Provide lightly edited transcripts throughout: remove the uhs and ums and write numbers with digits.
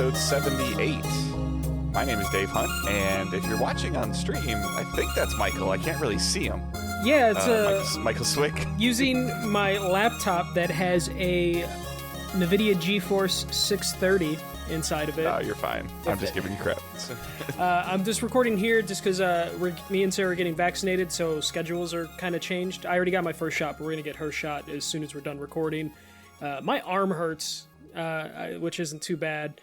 episode 78. My name is Dave Hunt, and if you're watching on stream, I think that's Michael. I can't really see him. Yeah, it's Michael Swick. Using my laptop that has a NVIDIA GeForce 630 inside of it. Oh, you're fine. I'm just giving you crap. I'm just recording here just because me and Sarah are getting vaccinated, so schedules are kind of changed. I already got my first shot, but we're going to get her shot as soon as we're done recording. My arm hurts, which isn't too bad.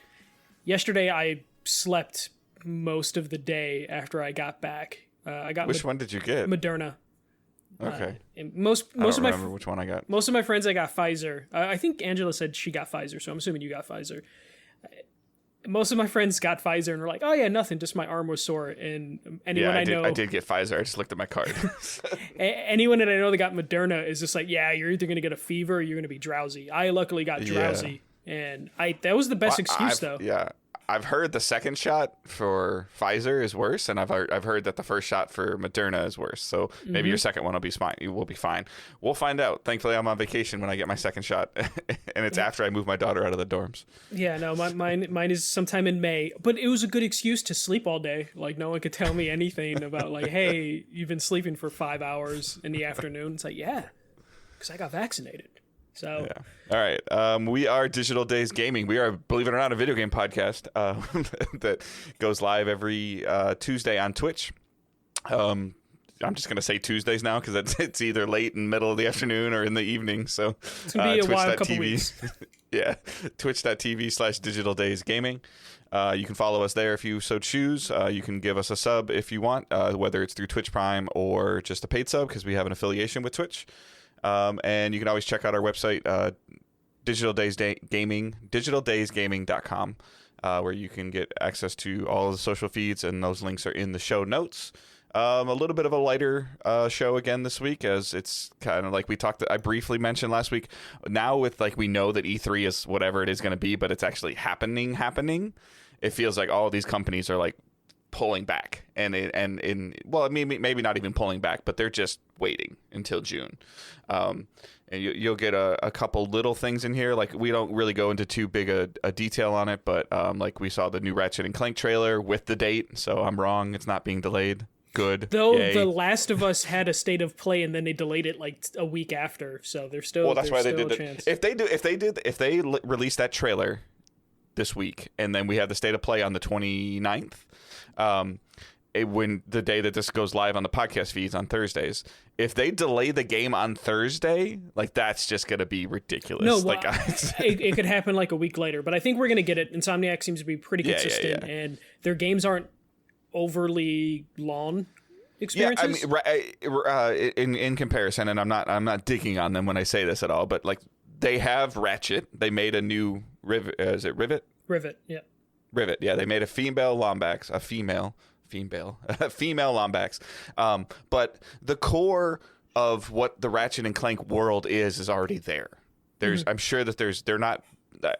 Yesterday, I slept most of the day after I got back. I got Which one did you get? Moderna. Okay. Most I don't of my remember which one I got. Most of my friends, I got Pfizer. I think Angela said she got Pfizer, so I'm assuming you got Pfizer. Most of my friends got Pfizer and were like, "Oh yeah, nothing. Just my arm was sore." And anyone I know, I did get Pfizer. I just looked at my card. Anyone that I know that got Moderna is just like, "Yeah, you're either gonna get a fever or you're gonna be drowsy." I luckily got drowsy, and that was the best excuse though. Yeah. I've heard the second shot for Pfizer is worse, and I've heard that the first shot for Moderna is worse. So maybe your second one will be fine. You will be fine. We'll find out. Thankfully, I'm on vacation when I get my second shot, and it's after I move my daughter out of the dorms. Yeah, no, mine is sometime in May. But it was a good excuse to sleep all day. Like no one could tell me anything about like, hey, you've been sleeping for 5 hours in the afternoon. It's like, yeah, because I got vaccinated. So yeah. All right. We are Digital Days Gaming. We are, believe it or not, a video game podcast that goes live every Tuesday on Twitch. I'm just going to say Tuesdays now because it's either late in the middle of the afternoon or in the evening. So it's going to be a while, a couple weeks. Yeah. Twitch.tv/Digital Days Gaming. You can follow us there if you so choose. You can give us a sub if you want, whether it's through Twitch Prime or just a paid sub because we have an affiliation with Twitch. And you can always check out our website, digitaldaysgaming.com, where you can get access to all of the social feeds, and those links are in the show notes. A little bit of a lighter show again this week, as it's kind of like I briefly mentioned last week. Now with like we know that E3 is whatever it is going to be, but it's actually happening. It feels like all of these companies are like pulling back, maybe not even pulling back, but they're just waiting until June. And you'll get a couple little things in here. Like we don't really go into too big a detail on it, but like we saw the new Ratchet and Clank trailer with the date. So I'm wrong. It's not being delayed. Good. Though Yay. The Last of Us had a state of play and then they delayed it like a week after. So there's still, that's why they did a chance. If they release that trailer this week and then we have the state of play on the 29th, when the day that this goes live on the podcast feeds on Thursdays, if they delay the game on Thursday, like that's just gonna be ridiculous. No, well, it could happen like a week later, but I think we're gonna get it. Insomniac seems to be pretty consistent, and their games aren't overly long experiences. Yeah, I mean, in comparison, and I'm not digging on them when I say this at all, but like they have Ratchet, they made a new Rivet. Is it Rivet? Rivet, yeah. Rivet, yeah, they made a female Lombax, but the core of what the Ratchet and Clank world is already there. I'm sure that they're not.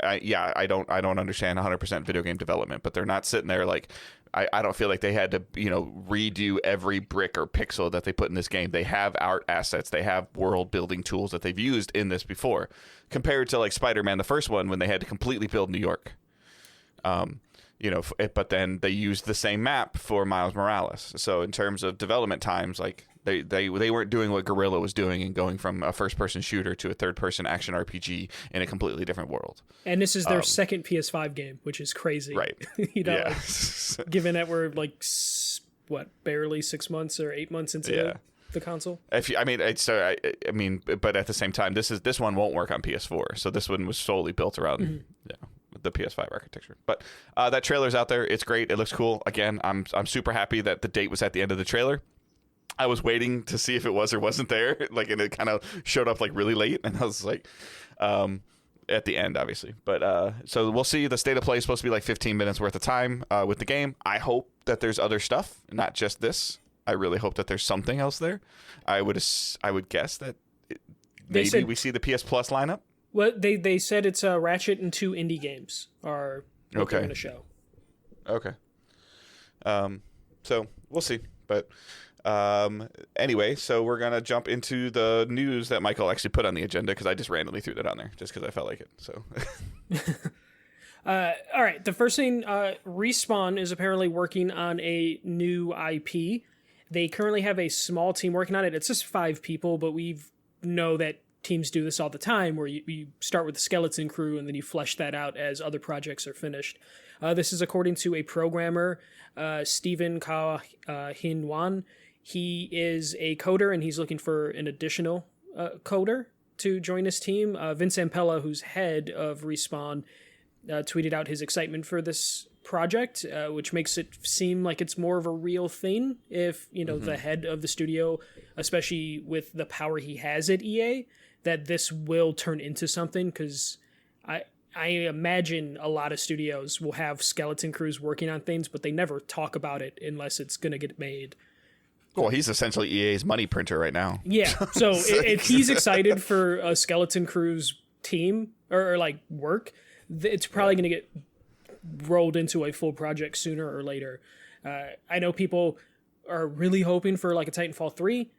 I don't understand 100% video game development, but they're not sitting there like. I don't feel like they had to, redo every brick or pixel that they put in this game. They have art assets. They have world building tools that they've used in this before, compared to like Spider-Man, the first one, when they had to completely build New York. But then they used the same map for Miles Morales. So in terms of development times, like they weren't doing what Guerrilla was doing and going from a first-person shooter to a third-person action RPG in a completely different world. And this is their second PS5 game, which is crazy. Right. Given that we're like, barely 6 months or 8 months into the console. But at the same time, this one won't work on PS4. So this one was solely built around the PS5 architecture. But that trailer's out there. It's great. It looks cool. Again, I'm super happy that the date was at the end of the trailer. I was waiting to see if it was or wasn't there, like, and it kind of showed up like really late, and I was like, at the end, obviously. But so we'll see. The state of play is supposed to be like 15 minutes worth of time with the game. I hope that there's other stuff, not just this. I really hope that there's something else there. I would guess that maybe we see the PS Plus lineup. Well, they said it's Ratchet and 2 indie games are what they're going to show. Okay. So we'll see, but. Anyway, so we're going to jump into the news that Michael actually put on the agenda because I just randomly threw that on there just because I felt like it. So All right, the first thing, Respawn is apparently working on a new IP. They currently have a small team working on it. It's just 5 people, but we know that teams do this all the time, where you start with the skeleton crew and then you flesh that out as other projects are finished. This is according to a programmer, Stephen Ka Hin Wan. He is a coder, and he's looking for an additional coder to join his team. Vince Ampella, who's head of Respawn, tweeted out his excitement for this project, which makes it seem like it's more of a real thing if, the head of the studio, especially with the power he has at EA, that this will turn into something, because I imagine a lot of studios will have skeleton crews working on things, but they never talk about it unless it's going to get made. Well, he's essentially EA's money printer right now. Yeah, so if he's excited for a skeleton crew's team or like work, it's probably going to get rolled into a full project sooner or later. I know people are really hoping for like a Titanfall 3.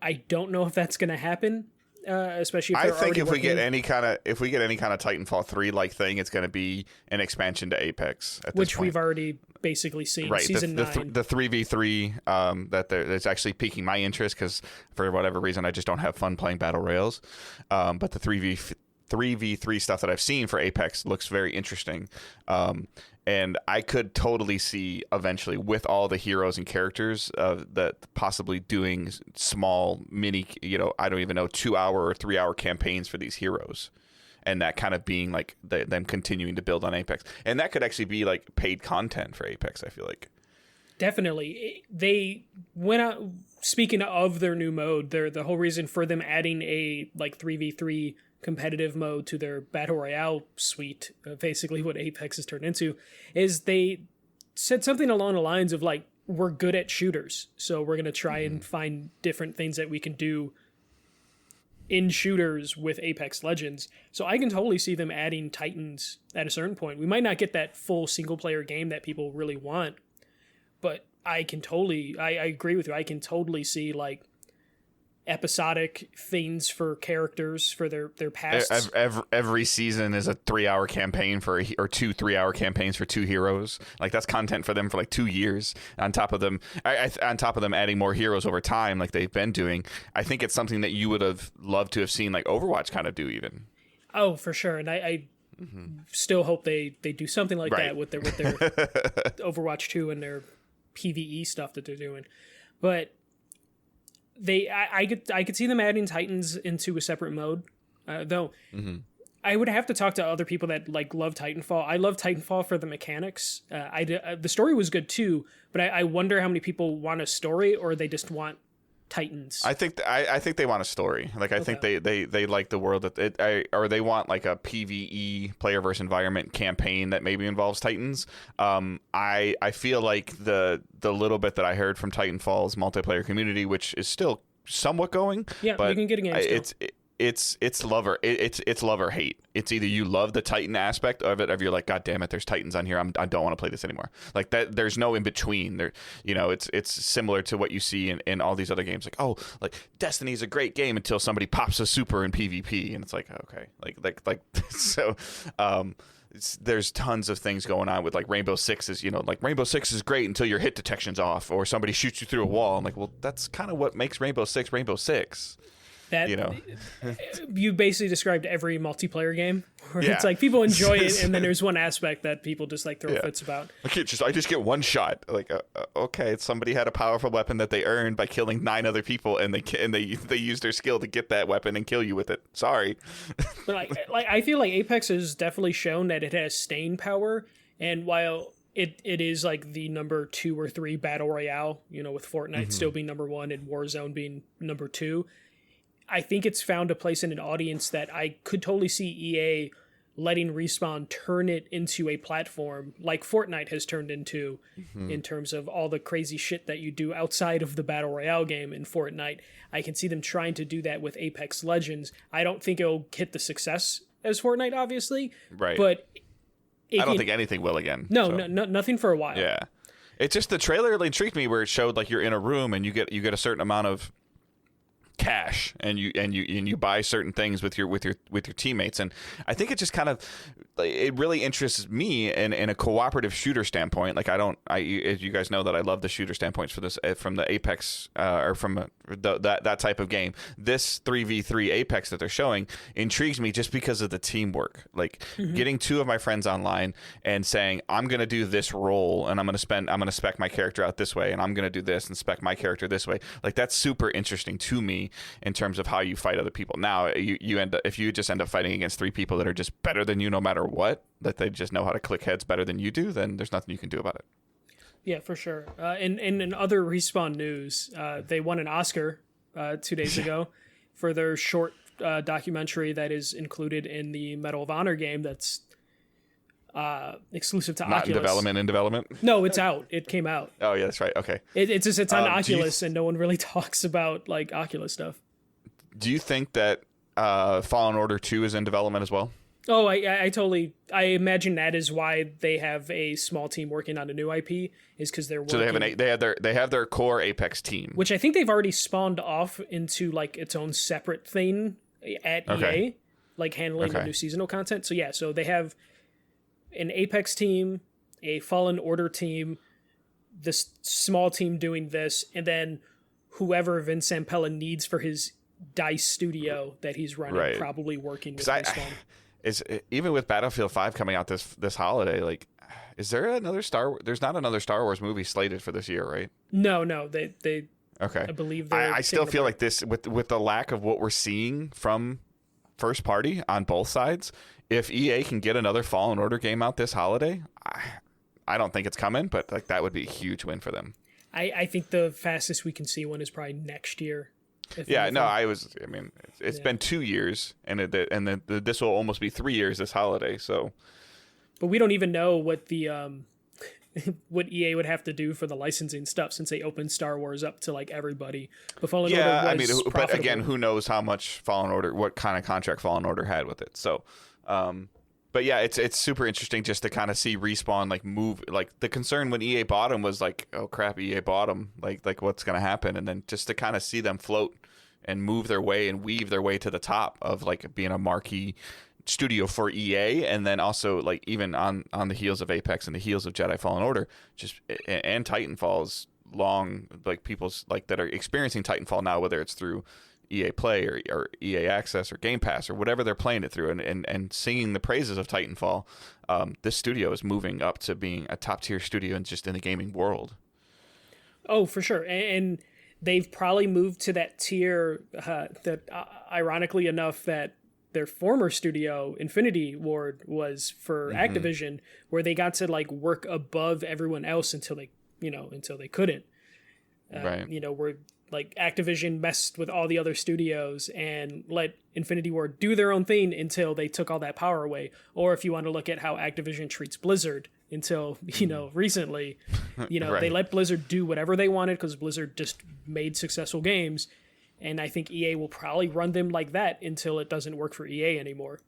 I don't know if that's going to happen, especially if I think if we get any kind of Titanfall 3 like thing, it's going to be an expansion to Apex at this which point. We've already basically seen. Right, Season 9. the 3v3 that's actually piquing my interest, because for whatever reason I just don't have fun playing battle royals. But the 3v3 stuff that I've seen for Apex looks very interesting. And I could totally see eventually, with all the heroes and characters, that possibly doing small mini, I don't even know, 2-hour or 3-hour campaigns for these heroes. And that kind of being like them continuing to build on Apex. And that could actually be like paid content for Apex, I feel like. Definitely. They went out, speaking of their new mode, the whole reason for them adding a like 3v3 competitive mode to their Battle Royale suite, basically what Apex has turned into, is they said something along the lines of like, we're good at shooters, so we're going to try and find different things that we can do in shooters with Apex Legends. So I can totally see them adding Titans at a certain point. We might not get that full single player game that people really want, but I agree with you. I can totally see like episodic things for characters for their past. Every season is a 3-hour campaign or 2 3-hour campaigns for 2 heroes. Like that's content for them for like 2 years. On top of them, adding more heroes over time, like they've been doing. I think it's something that you would have loved to have seen, like Overwatch kind of do even. Oh, for sure, and I still hope they do something like that with their Overwatch 2 and their PvE stuff that they're doing, but. I could see them adding Titans into a separate mode, though. I would have to talk to other people that like love Titanfall. I love Titanfall for the mechanics. The story was good too, but I wonder how many people want a story or they just want Titans. I think they want a story. Like I think they like the world or they want like a PvE player versus environment campaign that maybe involves Titans. I feel like the little bit that I heard from Titanfall's multiplayer community, which is still somewhat going, but you can get a game still. It's love or hate. It's either you love the Titan aspect of it, or you're like, God damn it, there's Titans on here. I don't want to play this anymore. Like that, there's no in between. There, it's similar to what you see in all these other games. Like, oh, like Destiny's a great game until somebody pops a super in PvP, and it's like, okay, like so. There's tons of things going on with like Rainbow Six is, like Rainbow Six is great until your hit detection's off or somebody shoots you through a wall. I'm like, well, that's kind of what makes Rainbow Six Rainbow Six. That you basically described every multiplayer game where it's like people enjoy it, and then there's one aspect that people just like throw fits about. I just get one shot. Like okay, somebody had a powerful weapon that they earned by killing 9 other people, and they used their skill to get that weapon and kill you with it. Sorry, but like I feel like Apex has definitely shown that it has staying power, and while it is like the number 2 or 3 battle royale, with Fortnite still being number 1 and Warzone being number 2. I think it's found a place in an audience that I could totally see EA letting Respawn turn it into a platform like Fortnite has turned into in terms of all the crazy shit that you do outside of the Battle Royale game in Fortnite. I can see them trying to do that with Apex Legends. I don't think it'll hit the success as Fortnite, obviously. Right. But I don't think anything will again. No, nothing for a while. Yeah. It's just the trailer intrigued me where it showed like you're in a room and you get a certain amount of cash, and you buy certain things with your teammates. And I think it just kind of, it really interests me in a cooperative shooter standpoint. Like as you guys know, that I love the shooter standpoints for this from the Apex or from that type of game. This 3v3 Apex that they're showing intrigues me just because of the teamwork. Like getting two of my friends online and saying, I'm going to do this role, and I'm going to spec my character out this way, and I'm going to do this and spec my character this way. Like, that's super interesting to me in terms of how you fight other people. Now, if you just end up fighting against three people that are just better than you no matter what, that they just know how to click heads better than you do, then there's nothing you can do about it. Yeah, for sure. In other Respawn news, they won an Oscar 2 days ago for their short documentary that is included in the Medal of Honor game that's exclusive to Oculus. Not in development? No, it's out. It came out. Oh, yeah, that's right. Okay. It's on Oculus, and no one really talks about like Oculus stuff. Do you think that Fallen Order 2 is in development as well? Oh, I imagine that is why they have a small team working on a new IP, is because they're working. So they have their core Apex team, which I think they've already spawned off into like its own separate thing at EA, like handling the new seasonal content. So yeah, so they have an Apex team, a Fallen Order team, this small team doing this, and then whoever Vince Zampella needs for his DICE studio that he's running, probably working with Respawn. Even with Battlefield 5 coming out this holiday, like, is there another there's not another Star Wars movie slated for this year, right? No, they okay. I believe I still feel like this with the lack of what we're seeing from first party on both sides, if EA can get another Fallen Order game out this holiday, I don't think it's coming, but like that would be a huge win for them. I think the fastest we can see one is probably next year. Yeah, no, it's been 2 years, and this will almost be 3 years this holiday. So, but we don't even know what the what EA would have to do for the licensing stuff, since they opened Star Wars up to like everybody. But Fallen Order was profitable. But again, who knows how much Fallen Order, what kind of contract Fallen Order had with it. So, but yeah, it's super interesting just to kind of see Respawn like move. Like the concern when EA bought them was like, oh crap, EA bought them. Like what's gonna happen? And then just to kind of see them float and move their way and weave their way to the top of like being a marquee studio for EA, and then also like even on the heels of Apex and the heels of Jedi Fallen Order, just and Titanfall's long, like people's like that are experiencing Titanfall now, whether it's through EA Play or EA Access or Game Pass or whatever they're playing it through, and singing the praises of Titanfall. This studio is moving up to being a top tier studio and just in the gaming world. Oh, for sure, and they've probably moved to that tier that, ironically enough, that their former studio, Infinity Ward, was for Activision, where they got to like work above everyone else until they couldn't. Right. Where like Activision messed with all the other studios and let Infinity Ward do their own thing until they took all that power away. Or if you want to look at how Activision treats Blizzard until, recently, right. They let Blizzard do whatever they wanted because Blizzard just made successful games. And I think EA will probably run them like that until it doesn't work for EA anymore.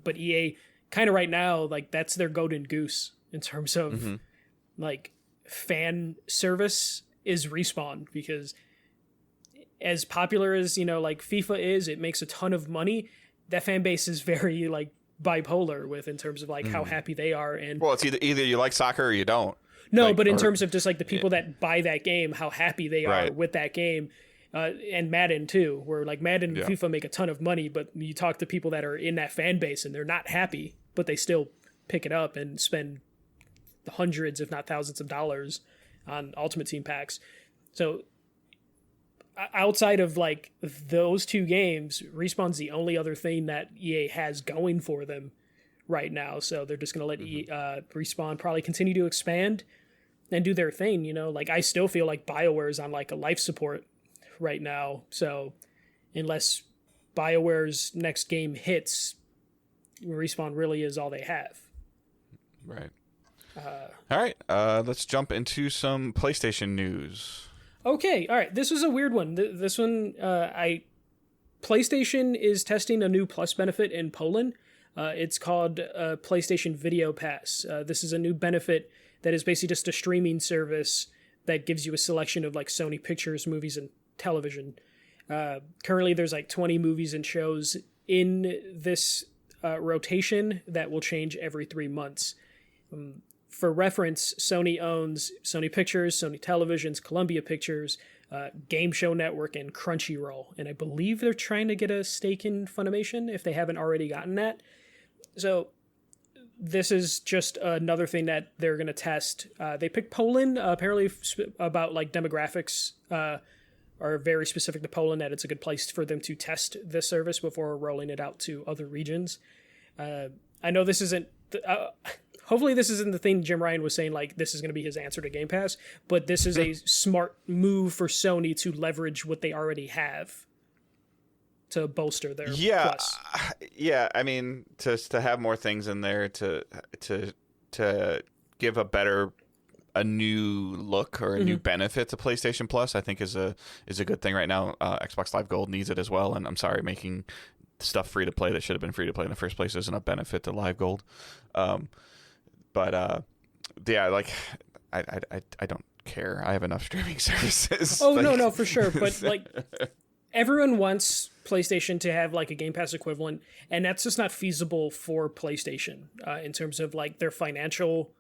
But EA kind of right now, like that's their golden goose in terms of like fan service is Respawn, because as popular as, like FIFA is, it makes a ton of money. That fan base is very like bipolar with in terms of like how happy they are. And well, it's either you like soccer or you don't. No, but in terms of just like the people that buy that game, how happy they are with that game. And Madden too, where like Madden and FIFA make a ton of money, but you talk to people that are in that fan base and they're not happy, but they still pick it up and spend hundreds, if not thousands of dollars on Ultimate Team packs. So outside of like those two games, Respawn's the only other thing that EA has going for them right now. So they're just going to let Respawn probably continue to expand and do their thing. Like I still feel like BioWare is on like a life support right now. So unless BioWare's next game hits, Respawn really is all they have. Right. All right. Let's jump into some PlayStation news. Okay. All right. This was a weird one. This one, PlayStation is testing a new Plus benefit in Poland. It's called PlayStation Video Pass. This is a new benefit that is basically just a streaming service that gives you a selection of like Sony Pictures movies and television. Currently, there's like 20 movies and shows in this rotation that will change every 3 months. For reference, Sony owns Sony Pictures, Sony Televisions, Columbia Pictures, Game Show Network, and Crunchyroll. And I believe they're trying to get a stake in Funimation if they haven't already gotten that. So this is just another thing that they're going to test. They picked Poland, apparently about like demographics are very specific to Poland, that it's a good place for them to test this service before rolling it out to other regions. I know this isn't... hopefully this isn't the thing Jim Ryan was saying, like, this is going to be his answer to Game Pass, but this is a smart move for Sony to leverage what they already have to bolster their plus. Yeah, I mean, to have more things in there to give a new look or a new benefit to PlayStation Plus, I think is a good thing right now. Xbox Live Gold needs it as well, and I'm sorry, making stuff free to play that should have been free to play in the first place isn't a benefit to Live Gold. Yeah, like I don't care. I have enough streaming services. Oh, no, for sure. But like everyone wants PlayStation to have like a Game Pass equivalent, and that's just not feasible for PlayStation in terms of like their financial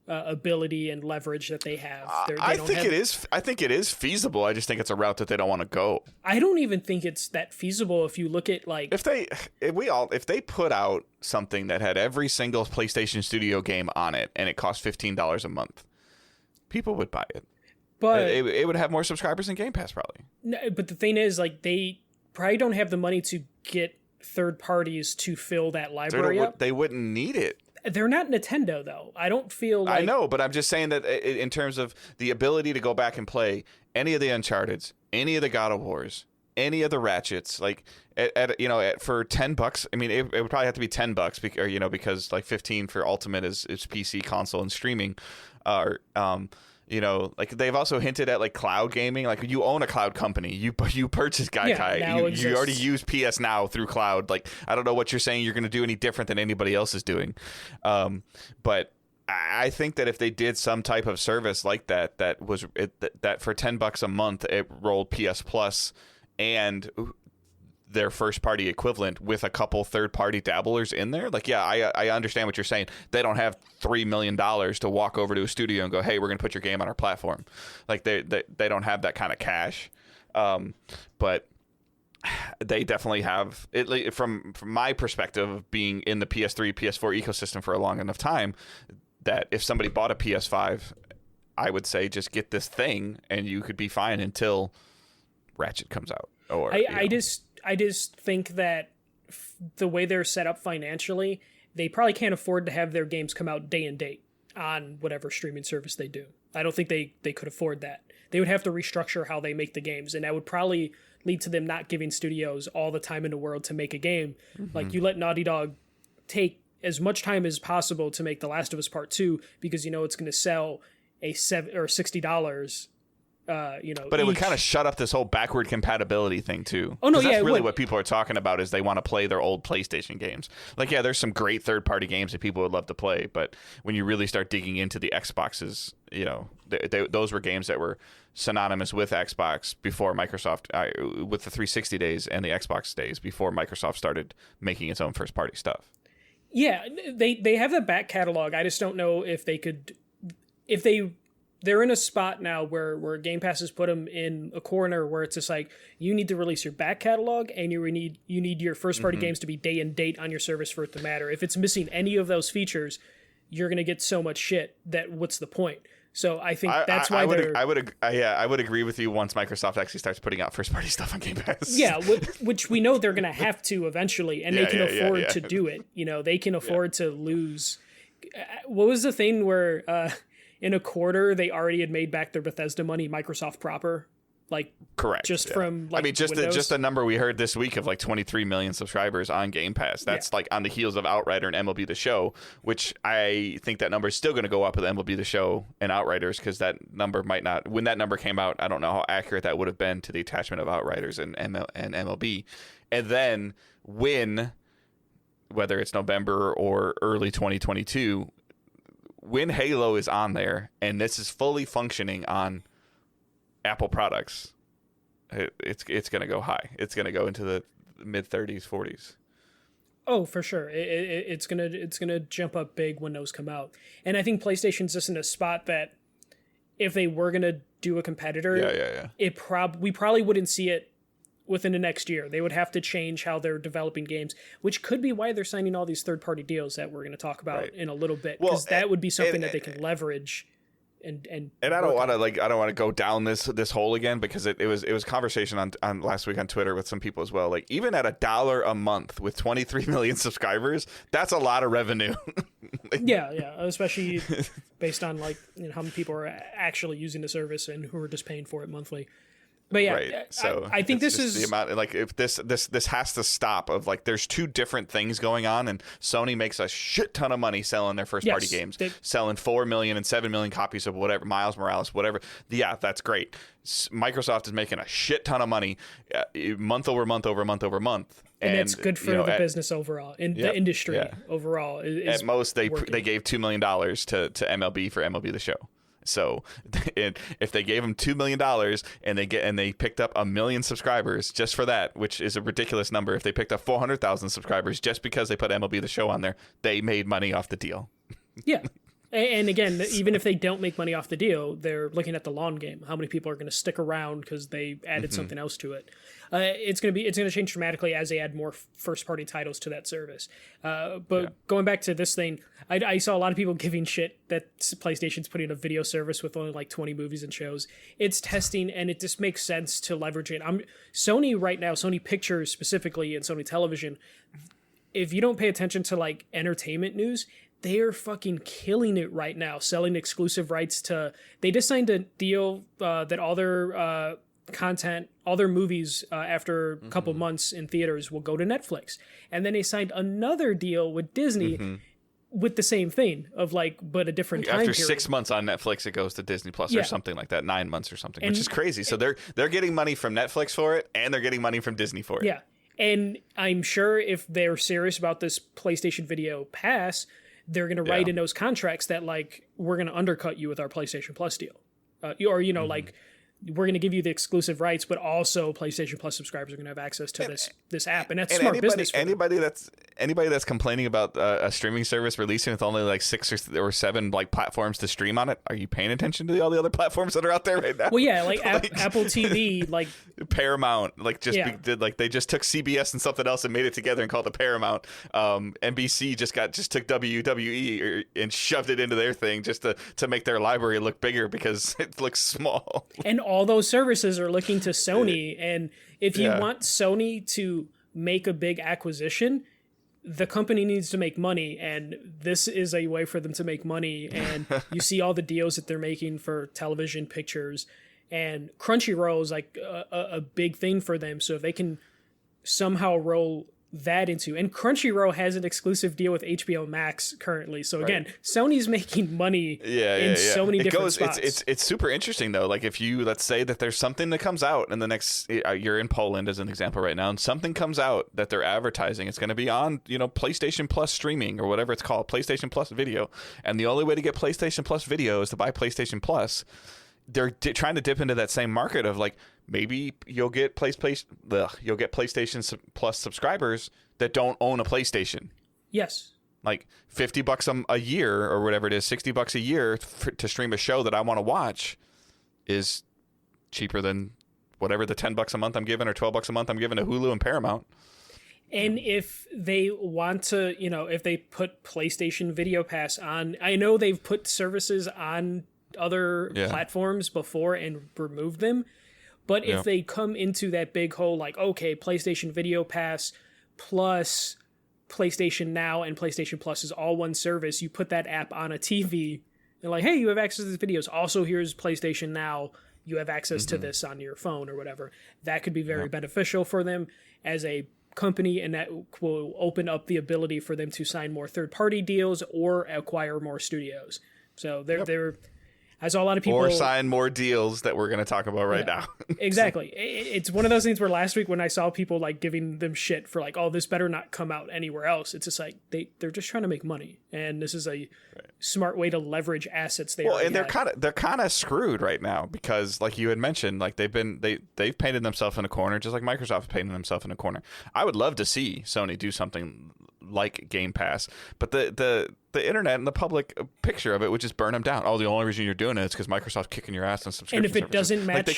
ability and leverage that they have. I think it is feasible. I just think it's a route that they don't want to go. I don't even think it's that feasible if you look at like if they put out something that had every single PlayStation Studio game on it and it cost $15 a month, people would buy it. But it would have more subscribers than Game Pass probably. No, but the thing is, like, they probably don't have the money to get third parties to fill that library up. They wouldn't need it. They're not Nintendo, though. I don't feel like... I know, but I'm just saying that in terms of the ability to go back and play any of the Uncharted's, any of the God of Wars, any of the Ratchets, like for $10, I mean, it would probably have to be $10 because like 15 for Ultimate is PC, console, and streaming. Like they've also hinted at like cloud gaming. Like you own a cloud company, you purchase Gaikai, you already use PS Now through cloud. Like I don't know what you're saying you're going to do any different than anybody else is doing. But I think that if they did some type of service like that for $10 a month, it rolled PS Plus and their first party equivalent with a couple third party dabblers in there. Like, yeah, I understand what you're saying. They don't have $3 million to walk over to a studio and go, hey, we're going to put your game on our platform. Like they don't have that kind of cash. But they definitely have it from my perspective of being in the PS3, PS4 ecosystem for a long enough time, that if somebody bought a PS5, I would say just get this thing and you could be fine until Ratchet comes out. Or I just think that the way they're set up financially, they probably can't afford to have their games come out day and date on whatever streaming service they do. I don't think they could afford that. They would have to restructure how they make the games, and that would probably lead to them not giving studios all the time in the world to make a game. Mm-hmm. Like, you let Naughty Dog take as much time as possible to make The Last of Us Part 2 because you know it's going to sell a $7 or $60. But it would kind of shut up this whole backward compatibility thing too. Oh no, that's really what people are talking about is they want to play their old PlayStation games. Like, yeah, there's some great third-party games that people would love to play, but when you really start digging into the Xboxes, those were games that were synonymous with Xbox before Microsoft, with the 360 days and the Xbox days before Microsoft started making its own first-party stuff. Yeah, they have the back catalog. I just don't know if they could, they're in a spot now where Game Pass has put them in a corner where it's just like, you need to release your back catalog and you need your first party games to be day and date on your service for it to matter. If it's missing any of those features, you're going to get so much shit that what's the point? So I think that's why I would agree with you once Microsoft actually starts putting out first party stuff on Game Pass. Yeah, which we know they're going to have to eventually, and they can afford to do it. They can afford to lose. What was the thing where in a quarter they already had made back their Bethesda money, Microsoft proper? Like, correct. From like, just the number we heard this week of like 23 million subscribers on Game Pass. That's like on the heels of Outrider and MLB the Show, which I think that number is still going to go up with MLB the Show and Outriders, because that number might not. When that number came out, I don't know how accurate that would have been to the attachment of Outriders and MLB. And then whether it's November or early 2022, when Halo is on there and this is fully functioning on Apple products, it's going to go high. It's going to go into the mid 30s, 40s. Oh, for sure. It's gonna jump up big when those come out. And I think PlayStation's just in a spot that if they were gonna do a competitor, we probably wouldn't see it within the next year. They would have to change how they're developing games, which could be why they're signing all these third-party deals that we're going to talk about in a little bit, because that would be something that they can leverage. And I don't want to go down this hole again, because it was conversation on last week on Twitter with some people as well. Like, even at $1 a month with 23 million subscribers, that's a lot of revenue. yeah, especially based on how many people are actually using the service and who are just paying for it monthly. But yeah, so I think this is the amount. Like, if this has to stop. Of like, there's two different things going on, and Sony makes a shit ton of money selling their first party games, selling 4 million and 7 million copies of whatever, Miles Morales, whatever. Yeah, that's great. Microsoft is making a shit ton of money, month over month over month over month. And it's good for the business overall, in the industry overall. At most, they gave $2 million to MLB for MLB the Show. So if they gave them $2 million and they picked up 1 million subscribers just for that, which is a ridiculous number, if they picked up 400,000 subscribers just because they put MLB the Show on there, they made money off the deal. Yeah. And again, even if they don't make money off the deal, they're looking at the long game. How many people are going to stick around because they added something else to it? It's going to change dramatically as they add more first party titles to that service. Going back to this thing, I saw a lot of people giving shit that PlayStation's putting a video service with only like 20 movies and shows. It's testing, and it just makes sense to leverage it. Sony right now, Sony Pictures specifically, and Sony Television. If you don't pay attention to like entertainment news, they are fucking killing it right now, selling exclusive rights to... They just signed a deal that all their content, all their movies after a couple months in theaters will go to Netflix. And then they signed another deal with Disney with the same thing of but a different time after period. 6 months on Netflix, it goes to Disney Plus or something like that, 9 months or something, which is crazy. So they're getting money from Netflix for it, and they're getting money from Disney for it. Yeah. And I'm sure if they're serious about this PlayStation Video Pass, they're going to write in those contracts that we're going to undercut you with our PlayStation Plus deal, we're going to give you the exclusive rights, but also PlayStation Plus subscribers are going to have access to this app, and that's smart business. Anybody that's complaining about a streaming service releasing with only 6 or 7 platforms to stream on it, are you paying attention to all the other platforms that are out there right now? Well, yeah, Apple TV, Paramount, they just took CBS and something else and made it together and called it Paramount. NBC just took WWE and shoved it into their thing just to make their library look bigger because it looks small. And all those services are looking to Sony, and if you want Sony to make a big acquisition, the company needs to make money, and this is a way for them to make money. And you see all the deals that they're making for television pictures, and Crunchyroll is a big thing for them. So if they can somehow roll that into, and Crunchyroll has an exclusive deal with HBO Max currently. So again, Sony's making money in so many different spots. It's super interesting though. If you, let's say that there's something that comes out in the next, you're in Poland as an example right now, and something comes out that they're advertising, it's going to be on, PlayStation Plus streaming or whatever it's called, PlayStation Plus video. And the only way to get PlayStation Plus video is to buy PlayStation Plus. They're trying to dip into that same market of maybe you'll get PlayStation Plus subscribers that don't own a PlayStation. Yes. $50 a year or whatever it is, $60 a year to stream a show that I want to watch is cheaper than whatever the $10 a month I'm giving or $12 a month I'm giving to Hulu and Paramount. And if they want to, if they put PlayStation Video Pass on, I know they've put services on other platforms before and removed them, but if they come into that big hole PlayStation Video Pass plus PlayStation Now and PlayStation Plus is all one service, you put that app on a TV and hey, you have access to these videos, also here's PlayStation Now, you have access to this on your phone or whatever. That could be very beneficial for them as a company, and that will open up the ability for them to sign more third-party deals or acquire more studios. So they're I saw a lot of people or sign more deals that we're going to talk about right now. Exactly. It's one of those things where last week when I saw people like giving them shit for like, oh, this better not come out anywhere else. It's just like they're just trying to make money, and this is a smart way to leverage assets. And they're kind of screwed right now because, like you had mentioned, like they've painted themselves in a corner, just like Microsoft painted themselves in a corner. I would love to see Sony do something like Game Pass, but the internet and the public picture of it would just burn them down. Oh, the only reason you're doing it is because Microsoft's kicking your ass on subscription. And if it doesn't match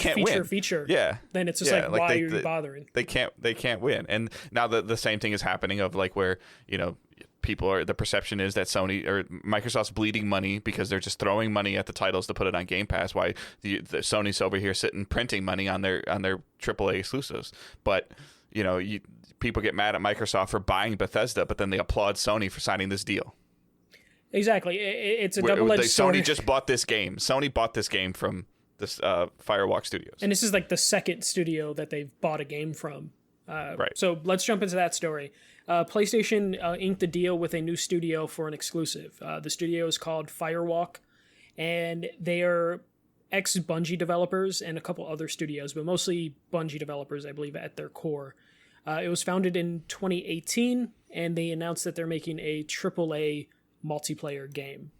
feature, then it's just why are you bothering? They can't win. And now the same thing is happening of like where, you know, the perception is that Sony or Microsoft's bleeding money because they're just throwing money at the titles to put it on Game Pass. Why the Sony's over here sitting printing money on their AAA exclusives, but you know, people get mad at Microsoft for buying Bethesda, but then they applaud Sony for signing this deal. Exactly. It's a double-edged sword. Sony just bought this game. Sony bought this game from this Firewalk Studios. And this is like the second studio that they've bought a game from. Right. So let's jump into that story. PlayStation inked a deal with a new studio for an exclusive. The studio is called Firewalk, and they are ex-Bungie developers and a couple other studios, but mostly Bungie developers, I believe, at their core. It was founded in 2018, and they announced that they're making a AAA multiplayer game.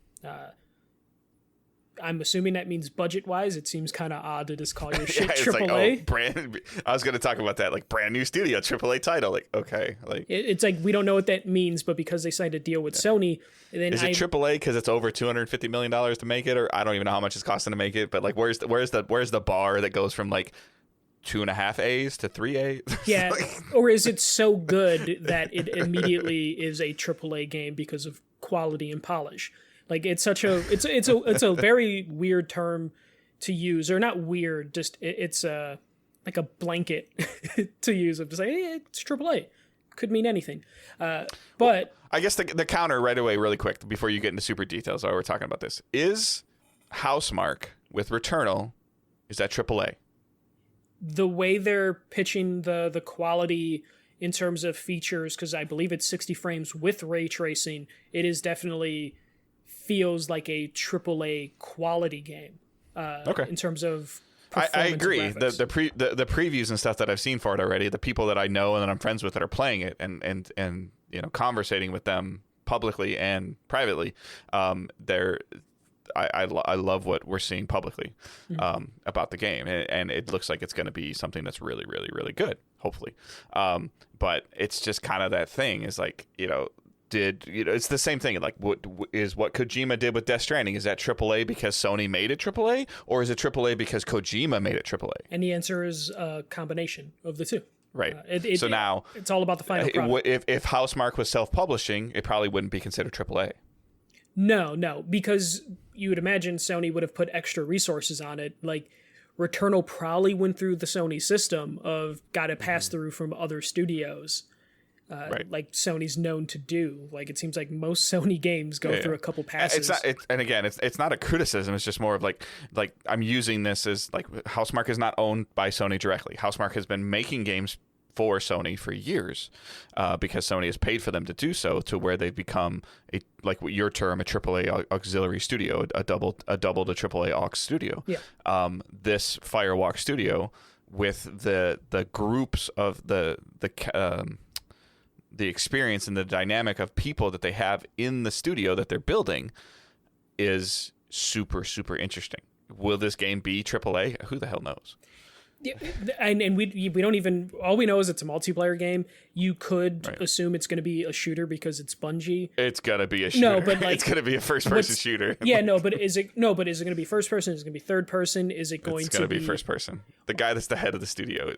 I'm assuming that means budget-wise. It seems kind of odd to just call your shit AAA. Like, I was going to talk about that, like brand new studio, AAA title. Like, okay, like it's like we don't know what that means, but because they signed a deal with Sony, then is it AAA because it's over $250 million to make it, or I don't even know how much it's costing to make it. But like, where's the bar that goes from like 2.5 A's to 3 A's? Yeah, or is it so good that it immediately is a AAA game because of quality and polish? Like it's a very weird term to use, or not weird, just it's like a blanket to use of to say, hey, it's AAA. Could mean anything. But I guess the counter right away, really quick, before you get into super details while we're talking about this, is Housemarque with Returnal, is that AAA? The way they're pitching the quality in terms of features, because I believe it's 60 frames with ray tracing, it is definitely feels like a AAA quality game. Okay. In terms of I agree. The previews and stuff that I've seen for it already, the people that I know and that I'm friends with that are playing it and you know, conversating with them publicly and privately, I love what we're seeing publicly about the game, and it looks like it's going to be something that's really, really, really good, hopefully. But it's just kind of that thing is like, you know, it's the same thing. Like, what Kojima did with Death Stranding? Is that AAA because Sony made it AAA, or is it AAA because Kojima made it AAA? And the answer is a combination of the two. Right. Now it's all about the final product. If Housemarque was self-publishing, it probably wouldn't be considered AAA. No, because you would imagine Sony would have put extra resources on it. Like, Returnal probably went through the Sony system of got it passed through from other studios. Right. Like Sony's known to do. Like, it seems like most Sony games go through a couple passes. It's not a criticism. It's just more of like I'm using this as like Housemarque is not owned by Sony directly. Housemarque has been making games for Sony for years because Sony has paid for them to do so, to where they've become like what your term, a AAA auxiliary studio, a double to AAA aux studio. Yeah. This Firewalk Studio with the groups of the experience and the dynamic of people that they have in the studio that they're building is super, super interesting. Will this game be AAA? Who the hell knows? Yeah, and we don't even, all we know is it's a multiplayer game. You could assume it's going to be a shooter because it's Bungie. It's going to be a shooter. No, but like, it's going to be a first-person shooter. Yeah, no, but is it going to be first person? Is it going to be third person? Is it going to be... It's going to be first person. The guy that's the head of the studio,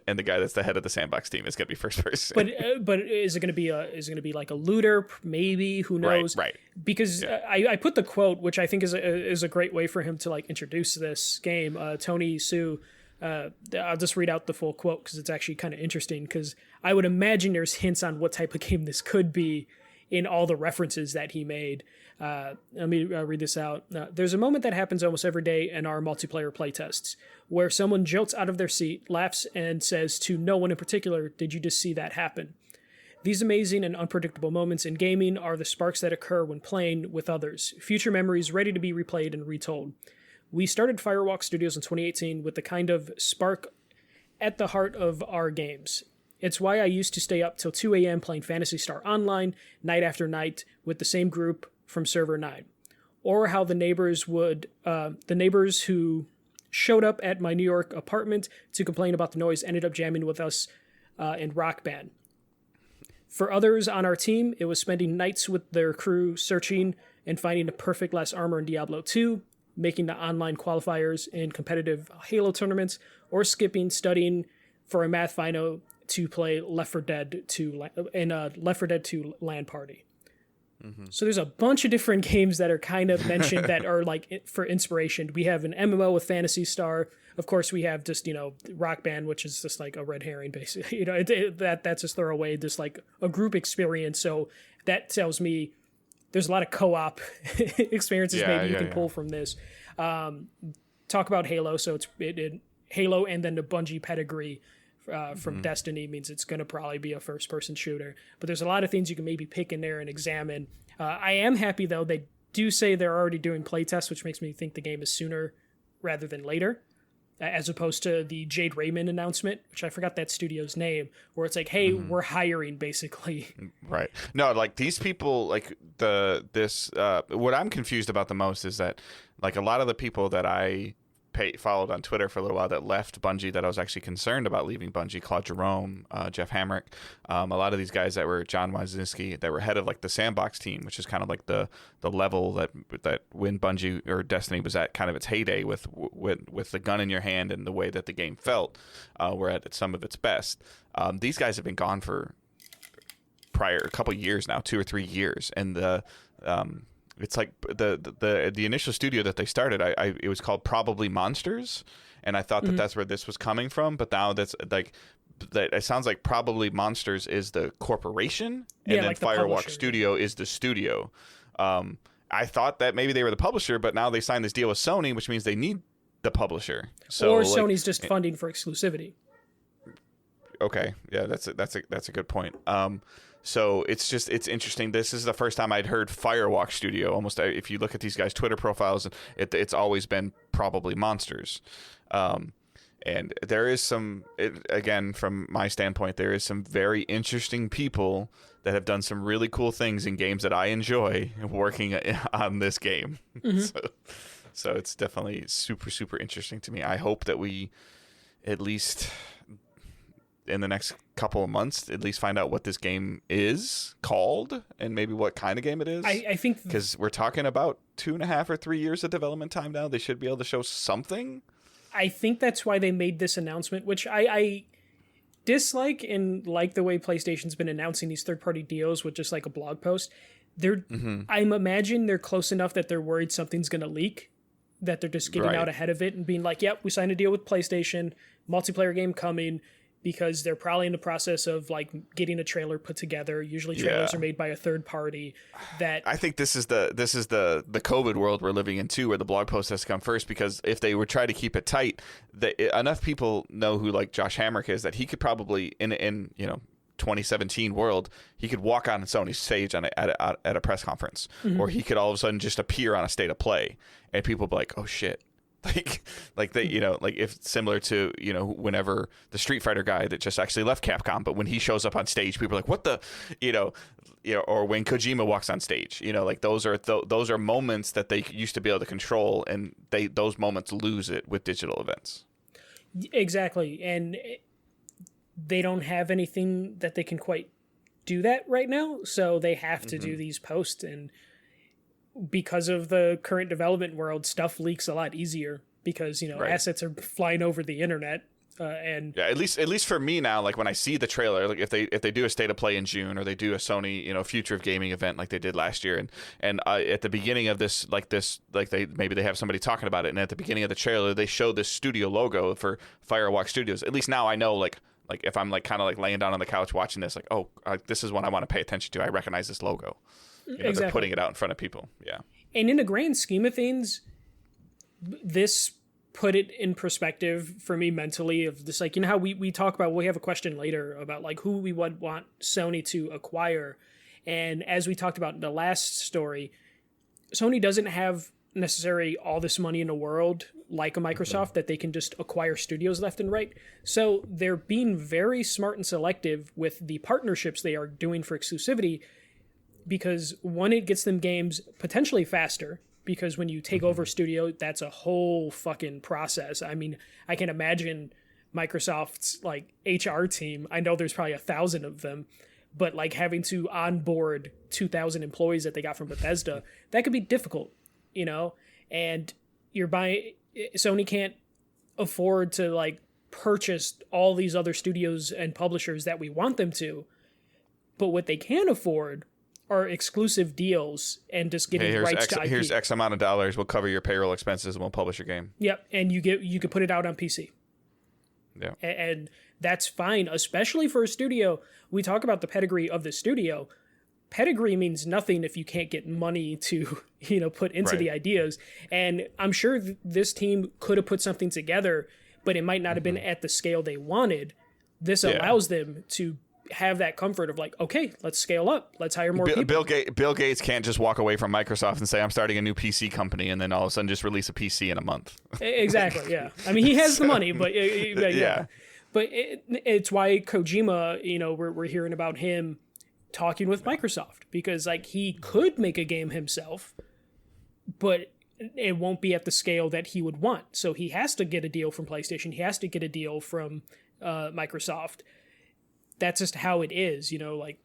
and the guy that's the head of the sandbox team is going to be first person. But is it going to be like a looter? Maybe, who knows? Right. Because I put the quote, which I think is a great way for him to like introduce this game. Tony Hsu. I'll just read out the full quote because it's actually kind of interesting, because I would imagine there's hints on what type of game this could be in all the references that he made. Let me read this out. There's a moment that happens almost every day in our multiplayer playtests where someone jolts out of their seat, laughs, and says to no one in particular, "Did you just see that happen?" These amazing and unpredictable moments in gaming are the sparks that occur when playing with others, future memories ready to be replayed and retold. We started Firewalk Studios in 2018 with the kind of spark at the heart of our games. It's why I used to stay up till 2 a.m. playing Phantasy Star Online, night after night, with the same group from Server 9. Or how the neighbors who showed up at my New York apartment to complain about the noise ended up jamming with us in Rock Band. For others on our team, it was spending nights with their crew searching and finding the perfect last armor in Diablo 2, making the online qualifiers in competitive Halo tournaments, or studying for a math final to play Left 4 Dead 2 in a Left 4 Dead 2 LAN party. Mm-hmm. So there's a bunch of different games that are kind of mentioned that are like for inspiration. We have an MMO with Phantasy Star. Of course, we have just, Rock Band, which is just like a red herring, basically. That's just throwaway, just like a group experience. So that tells me there's a lot of co-op experiences you can pull from this. Talk about Halo. So it's Halo, and then the Bungie pedigree from Destiny means it's going to probably be a first-person shooter. But there's a lot of things you can maybe pick in there and examine. I am happy, though. They do say they're already doing playtests, which makes me think the game is sooner rather than later, as opposed to the Jade Raymond announcement, which I forgot that studio's name, where it's like, hey, we're hiring, basically. Right. No, like these people, like what I'm confused about the most is that, like, a lot of the people that I followed on Twitter for a little while that left Bungie, that I was actually concerned about leaving Bungie, Claude Jerome, Jeff Hamrick, a lot of these guys that were John Wazinski, that were head of like the Sandbox team, which is kind of like the level that when Bungie or Destiny was at kind of its heyday with the gun in your hand and the way that the game felt, were at some of its best. These guys have been gone for a couple years now, 2 or 3 years, and it's like the initial studio that they started, it was called Probably Monsters, and I thought that that's where this was coming from, but now that's like that. It sounds like Probably Monsters is the corporation, and then like Firewalk Studio is the studio. I thought that maybe they were the publisher, but now they signed this deal with Sony, which means they need the publisher. So, or Sony's just funding for exclusivity. Okay, yeah, that's a good point. So it's interesting. This is the first time I'd heard Firewalk Studio. Almost, if you look at these guys' Twitter profiles, it's always been Probably Monsters. And there is again, from my standpoint, there is some very interesting people that have done some really cool things in games that I enjoy working on this game. So it's definitely super, super interesting to me. I hope that we at least in the next couple of months at least find out what this game is called and maybe what kind of game it is. I think because we're talking about 2.5 or 3 years of development time now. They should be able to show something. I think that's why they made this announcement, which I dislike, and like the way PlayStation's been announcing these third-party deals with just like a blog post. I'm imagining they're close enough that they're worried something's going to leak, that they're just getting out ahead of it and being like, yep, we signed a deal with PlayStation, multiplayer game coming, because they're probably in the process of like getting a trailer put together. Usually trailers are made by a third party. That I think this is the COVID world we're living in too, where the blog post has to come first, because if they would try to keep it tight, enough people know who like Josh Hamrick is that he could probably in 2017 world, he could walk on Sony's stage at a press conference, or he could all of a sudden just appear on a state of play, and people be like, oh shit. Like they, like if similar to, whenever the Street Fighter guy that just actually left Capcom, but when he shows up on stage, people are like, what the, or when Kojima walks on stage, like those are moments that they used to be able to control, and those moments lose it with digital events. Exactly. And they don't have anything that they can quite do that right now. So they have to do these posts, and because of the current development world, stuff leaks a lot easier because assets are flying over the internet. And at least for me now, like when I see the trailer, like if they do a state of play in June, or they do a Sony Future of Gaming event like they did last year, and at the beginning of this they have somebody talking about it, and at the beginning of the trailer they show this studio logo for Firewalk Studios. At least now I know like if I'm like kind of like laying down on the couch watching this, like, oh, this is one I want to pay attention to. I recognize this logo. Exactly. They're putting it out in front of people. Yeah. And in the grand scheme of things, this put it in perspective for me mentally of this, like, how we talk about, we have a question later about like who we would want Sony to acquire. And as we talked about in the last story, Sony doesn't have necessarily all this money in the world like a Microsoft that they can just acquire studios left and right. So they're being very smart and selective with the partnerships they are doing for exclusivity, because one, it gets them games potentially faster, because when you take over a studio, that's a whole fucking process. I mean, I can imagine Microsoft's like HR team. I know there's probably 1,000 of them, but like having to onboard 2,000 employees that they got from Bethesda, that could be difficult, you know? And Sony can't afford to like purchase all these other studios and publishers that we want them to. But what they can afford are exclusive deals and just getting rights to IP. Here's X amount of dollars. We'll cover your payroll expenses and we'll publish your game. Yep, and you could put it out on PC. Yeah, and that's fine, especially for a studio. We talk about the pedigree of the studio. Pedigree means nothing if you can't get money to, put into the ideas. And I'm sure this team could have put something together, but it might not have been at the scale they wanted. This allows them to have that comfort of like, okay, let's scale up. Let's hire more people. Bill Gates can't just walk away from Microsoft and say, I'm starting a new PC company, and then all of a sudden just release a PC in a month. Exactly, yeah. I mean, he has the money, but yeah. But it's why Kojima, we're hearing about him talking with Microsoft, because like he could make a game himself, but it won't be at the scale that he would want. So he has to get a deal from PlayStation. He has to get a deal from Microsoft. That's just how it is, like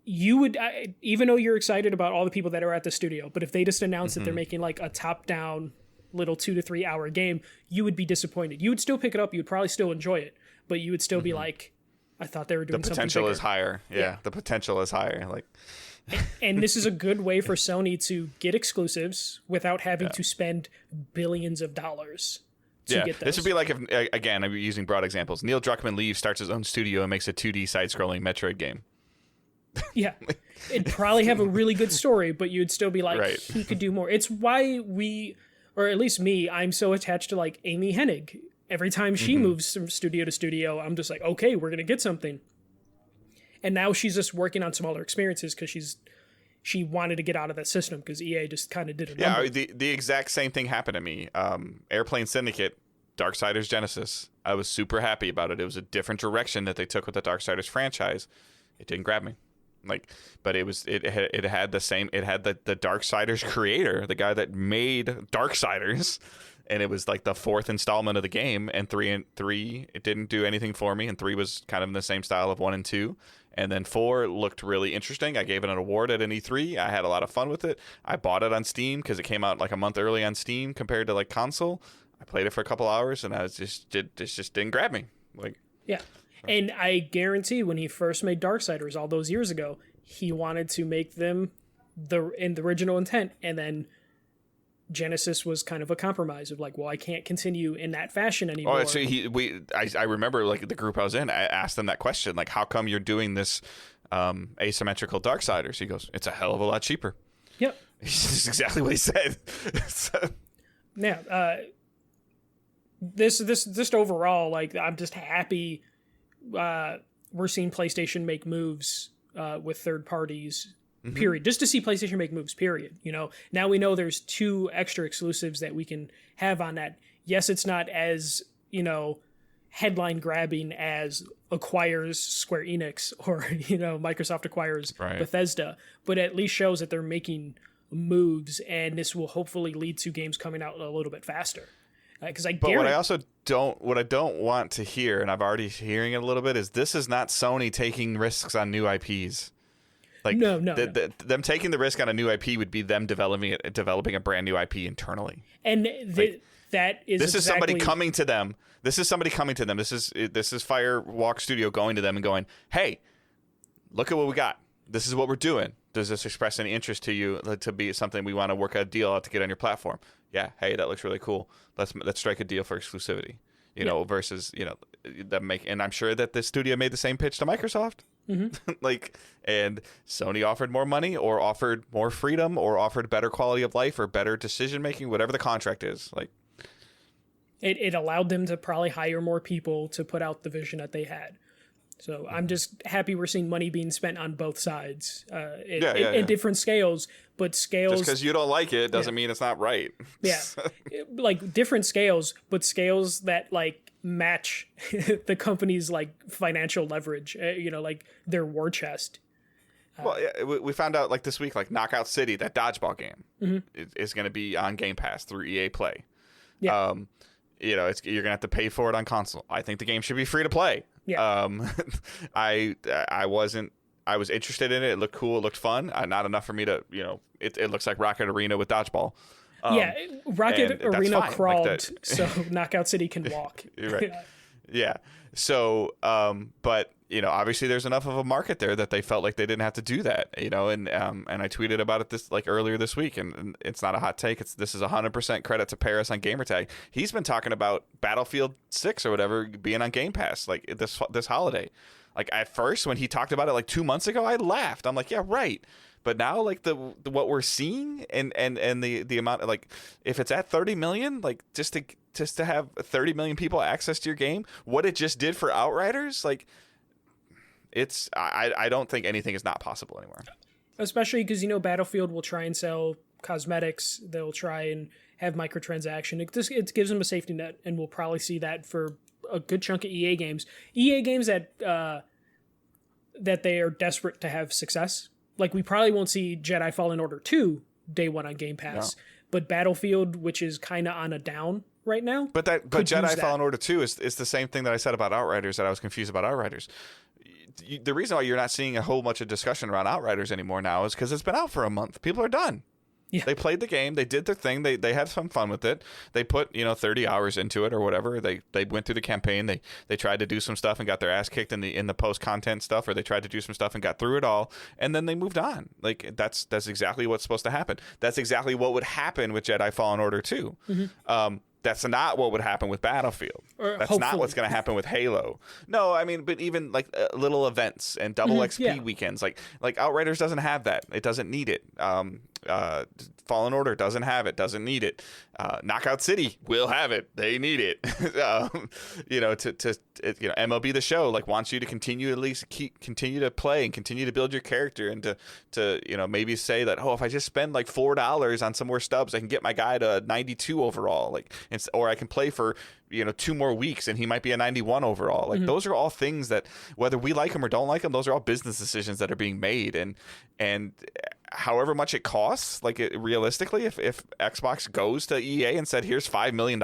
you would, even though you're excited about all the people that are at the studio, but if they just announced that they're making like a top down little 2 to 3 hour game, you would be disappointed. You would still pick it up. You would probably still enjoy it, but you would still be like, I thought they were doing something bigger. The potential is higher. Yeah. The potential is higher. Like, and this is a good way for Sony to get exclusives without having to spend billions of dollars. Get those. This would be like if, again, I'm using broad examples. Neil Druckmann leaves, starts his own studio, and makes a 2D side-scrolling Metroid game. Yeah. It'd probably have a really good story, but you'd still be like, he could do more. It's why or at least me, I'm so attached to like Amy Hennig. Every time she moves from studio to studio, I'm just like, okay, we're going to get something. And now she's just working on smaller experiences because she wanted to get out of that system because EA just kind of did it. Yeah, the exact same thing happened to me. Airplane Syndicate, Darksiders Genesis. I was super happy about it. It was a different direction that they took with the Darksiders franchise. It didn't grab me. But it had the same. It had the Darksiders creator, the guy that made Darksiders, and it was like the 4th installment of the game. And three, it didn't do anything for me. And 3 was kind of in the same style of 1 and 2. And then 4 looked really interesting. I gave it an award at an E3. I had a lot of fun with it. I bought it on Steam because it came out like a month early on Steam compared to like console. I played it for a couple hours, and it just didn't grab me. And I guarantee when he first made Darksiders all those years ago, he wanted to make them in the original intent, and then Genesis was kind of a compromise of like, well, I can't continue in that fashion anymore. Oh, so I remember like the group I was in, I asked them that question, like, how come you're doing this asymmetrical Darksiders? He goes, it's a hell of a lot cheaper. Yep. That's exactly what he said. Yeah. This just overall, like, I'm just happy we're seeing PlayStation make moves with third parties, period. Just to see PlayStation make moves, period. Now we know there's 2 extra exclusives that we can have on that. Yes, it's not as, headline grabbing as acquires Square Enix or, Microsoft acquires Bethesda, but at least shows that they're making moves, and this will hopefully lead to games coming out a little bit faster. What I don't want to hear, and I've already hearing it a little bit, is this is not Sony taking risks on new IPs. Like, no. Them taking the risk on a new IP would be them developing a brand new IP internally. And this is somebody coming to them. This is Firewalk Studio going to them and going, hey, look at what we got. This is what we're doing. Does this express any interest to you to be something we want to work a deal out to get on your platform? Yeah, hey, that looks really cool. Let's strike a deal for exclusivity. Versus and I'm sure that this studio made the same pitch to Microsoft. And Sony offered more money, or offered more freedom, or offered better quality of life, or better decision making, whatever the contract is. Like, it allowed them to probably hire more people to put out the vision that they had. So I'm just happy we're seeing money being spent on both sides, in different scales, but scales. Just because you don't like it doesn't mean it's not right. Yeah, like different scales, but scales that like match the company's like financial leverage. Like their war chest. Well, we found out like this week, like Knockout City, that dodgeball game, is going to be on Game Pass through EA Play. Yeah. You're going to have to pay for it on console. I think the game should be free to play. Yeah. I was interested in it. It looked cool. It looked fun. Not enough for me to, it looks like Rocket Arena with dodgeball. Rocket Arena crawled, like so Knockout City can walk. Right. Yeah. So, but obviously there's enough of a market there that they felt like they didn't have to do that, and I tweeted about it this like earlier this week, and it's not a hot take. This is 100% credit to Paris on Gamertag. He's been talking about Battlefield 6 or whatever being on Game Pass like this holiday. Like at first when he talked about it like 2 months ago, I laughed. I'm like, yeah, right. But now, like the what we're seeing and the amount of, like, if it's at 30 million, like just to have 30 million people access to your game, what it just did for Outriders, like I don't think anything is not possible anymore. Especially because Battlefield will try and sell cosmetics. They'll try and have microtransaction. It gives them a safety net, and we'll probably see that for a good chunk of EA games. EA games that they are desperate to have success. Like, we probably won't see Jedi Fallen Order 2 day one on Game Pass, but Battlefield, which is kind of on a down right now. But Jedi Fallen Order 2 is the same thing that I said about Outriders, that I was confused about Outriders. The reason why you're not seeing a whole bunch of discussion around Outriders anymore now is because it's been out for a month. People are done. Yeah. They played the game. They did their thing. They had some fun with it. They put 30 hours into it or whatever. They went through the campaign. They tried to do some stuff and got their ass kicked in the post content stuff, or they tried to do some stuff and got through it all, and then they moved on. Like that's exactly what's supposed to happen. That's exactly what would happen with Jedi Fallen Order 2. Mm-hmm. That's not what would happen with Battlefield. That's not what's going to happen with Halo. No, I mean, but even like little events and double XP weekends, like Outriders doesn't have that. It doesn't need it. Fallen Order doesn't have it, doesn't need it. Knockout City will have it. They need it. MLB the Show like wants you to continue to play and continue to build your character, and to maybe say that, if I just spend like $4 on some more stubs, I can get my guy to 92 overall, or I can play for 2 more weeks and he might be a 91 overall. Like those are all things that, whether we like them or don't like them, those are all business decisions that are being made, and however much it costs, realistically, if Xbox goes to EA and said, here's $5 million,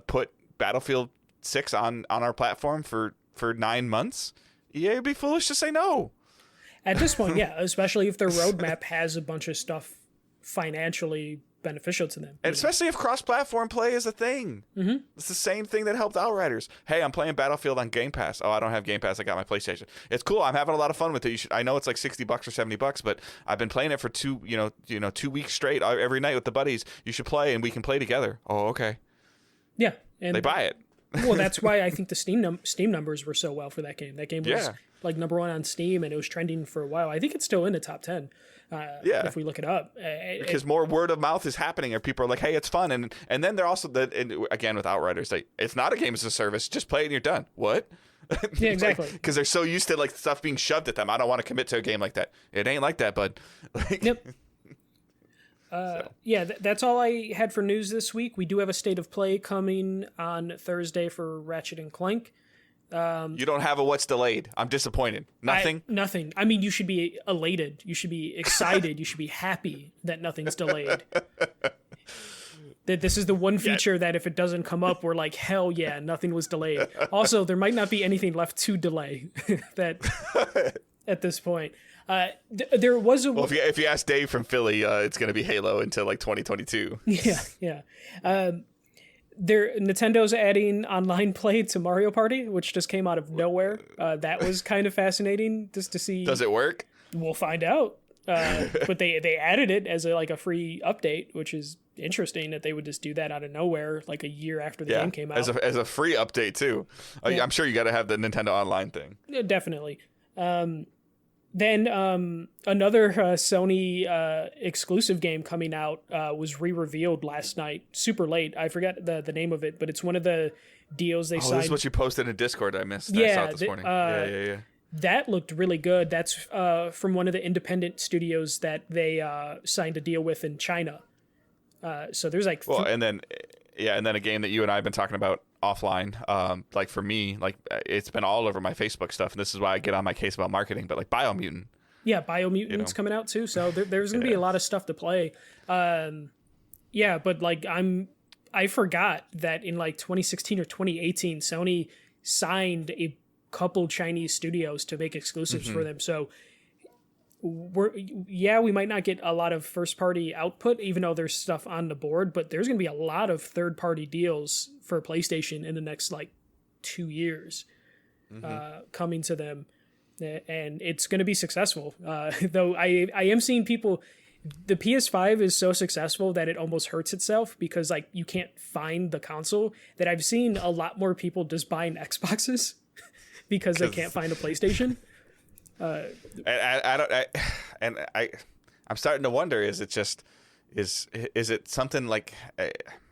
put Battlefield 6 on our platform for 9 months, EA would be foolish to say no. At this point, yeah, especially if their roadmap has a bunch of stuff financially beneficial to them. And especially if cross-platform play is a thing. Mm-hmm. It's the same thing that helped Outriders. Hey, I'm playing Battlefield on Game Pass. Oh, I don't have Game Pass. I got my PlayStation. It's cool. I'm having a lot of fun with it. I know it's like $60 or $70, but I've been playing it for 2 weeks straight every night with the buddies. You should play, and we can play together. Oh, okay. Yeah, and they buy it. Well, that's why I think the Steam numbers were so well for that game. That game was like number 1 on Steam, and it was trending for a while. I think it's still in the top 10. If we look it up, because more word of mouth is happening, or people are like, "Hey, it's fun," and then they're also again with Outriders, it's not a game as a service. Just play it and you're done. What? Yeah, exactly. Because they're so used to stuff being shoved at them. I don't want to commit to a game like that. It ain't like that, bud. Yep. Yeah, that's all I had for news this week. We do have a state of play coming on Thursday for Ratchet and Clank. You don't have a what's delayed. I'm disappointed. Nothing? Nothing. I mean, you should be elated. You should be excited. You should be happy that nothing's delayed. That this is the one feature that if it doesn't come up, we're like, hell yeah, nothing was delayed. Also, there might not be anything left to delay that at this point. There was a... Well, if you ask Dave from Philly, it's going to be Halo until 2022. Yeah. Nintendo's adding online play to Mario Party, which just came out of nowhere. That was kind of fascinating just to see. Does it work? We'll find out. But they added it as a free update, which is interesting that they would just do that out of nowhere a year after the game came out. As a free update too. I'm sure you got to have the Nintendo Online thing. Yeah, definitely. Then another Sony exclusive game coming out was re-revealed last night, super late. I forgot the name of it, but it's one of the deals they signed. This is what you posted in Discord. I missed. I saw it this morning. Yeah. That looked really good. That's from one of the independent studios that they signed a deal with in China. So there's like... and then a game that you and I have been talking about offline, like for me, like it's been all over my Facebook stuff, and this is why I get on my case about marketing, but like Biomutant. Yeah, Biomutant's coming out too, so there's going to be a lot of stuff to play. Yeah, but like I forgot that in like 2016 or 2018, Sony signed a couple Chinese studios to make exclusives for them, so we might not get a lot of first party output, even though there's stuff on the board, but there's going to be a lot of third party deals for PlayStation in the next like 2 years coming to them, and it's going to be successful. Though I am seeing people, the PS5 is so successful that it almost hurts itself because like you can't find the console, that I've seen a lot more people just buying Xboxes because they can't find a PlayStation. I'm starting to wonder, is it just is it something like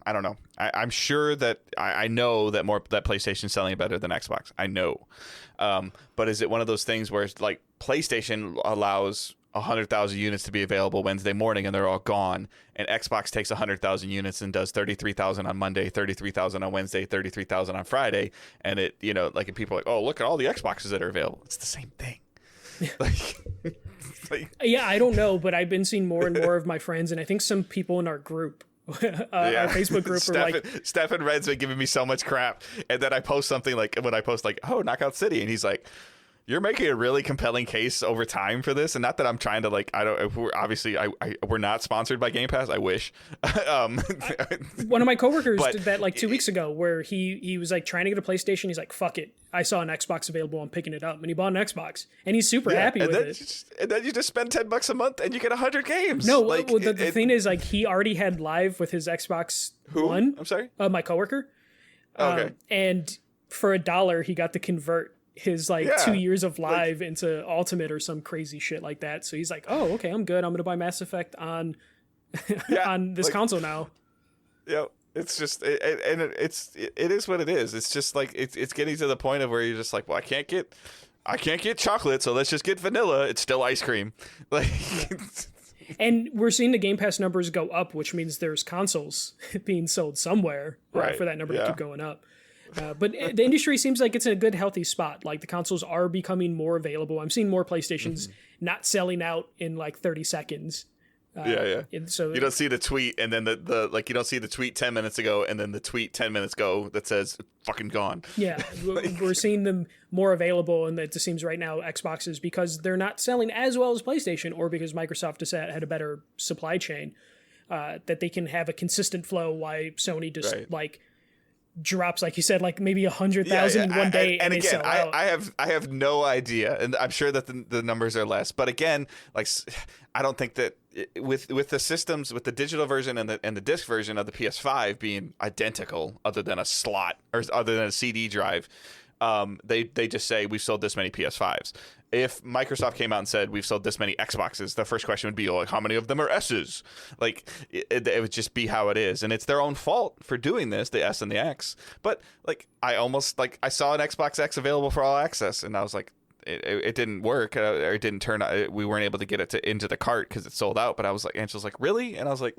I don't know. I'm sure that I know that PlayStation's selling better than Xbox. I know, but is it one of those things where it's like PlayStation allows 100,000 units to be available Wednesday morning and they're all gone, and Xbox takes 100,000 units and does 33,000 on Monday, 33,000 on Wednesday, 33,000 on Friday, and it like and people are like, oh, look at all the Xboxes that are available. It's the same thing. Yeah, I don't know, but I've been seeing more and more of my friends, and I think some people in our group, our Facebook group, are like, Stefan Red's been giving me so much crap, and then I post something like, when I post like, oh, Knockout City, and he's like, you're making a really compelling case over time for this, and not that I'm trying to like, we're not sponsored by Game Pass. I wish. One of my coworkers did that like 2 weeks ago, where he was like trying to get a PlayStation. He's like, fuck it, I saw an Xbox available, I'm picking it up, and he bought an Xbox, and he's super happy with it. And then you just spend $10 a month and you get 100 games. No, like, the thing is, like, he already had Live with his Xbox One. I'm sorry, my coworker. Okay. And for $1, he got to convert his 2 years of Live into Ultimate or some crazy shit like that. So he's like, oh, okay, I'm good. I'm gonna buy Mass Effect on on this console now. Yeah, it's just it is what it is. It's just like it's getting to the point of where you're just like, well, I can't get chocolate, so let's just get vanilla. It's still ice cream. Like, and we're seeing the Game Pass numbers go up, which means there's consoles being sold somewhere for that number to keep going up. But the industry seems like it's in a good, healthy spot. Like, the consoles are becoming more available. I'm seeing more PlayStations not selling out in like 30 seconds. And so you don't see the tweet, and then the you don't see the tweet 10 minutes ago, and then the tweet 10 minutes ago that says fucking gone. Yeah, we're seeing them more available, and it just seems right now Xboxes, because they're not selling as well as PlayStation, or because Microsoft just had a better supply chain, that they can have a consistent flow. Why Sony just drops, like you said, like maybe 100,000 in one day, and again, I have no idea, and I'm sure that the numbers are less. But again, like, I don't think that with the systems, with the digital version and the disc version of the PS5 being identical, other than a slot or other than a CD drive, they just say we've sold this many PS5s. If Microsoft came out and said we've sold this many Xboxes, the first question would be, like, how many of them are S's? Like, it would just be how it is, and it's their own fault for doing this, the S and the X. But like, I saw an Xbox X available for all access, and I was like, it didn't work, or it didn't turn out. We weren't able to get it into the cart because it sold out. But I was like, Angela's like, really? And I was like,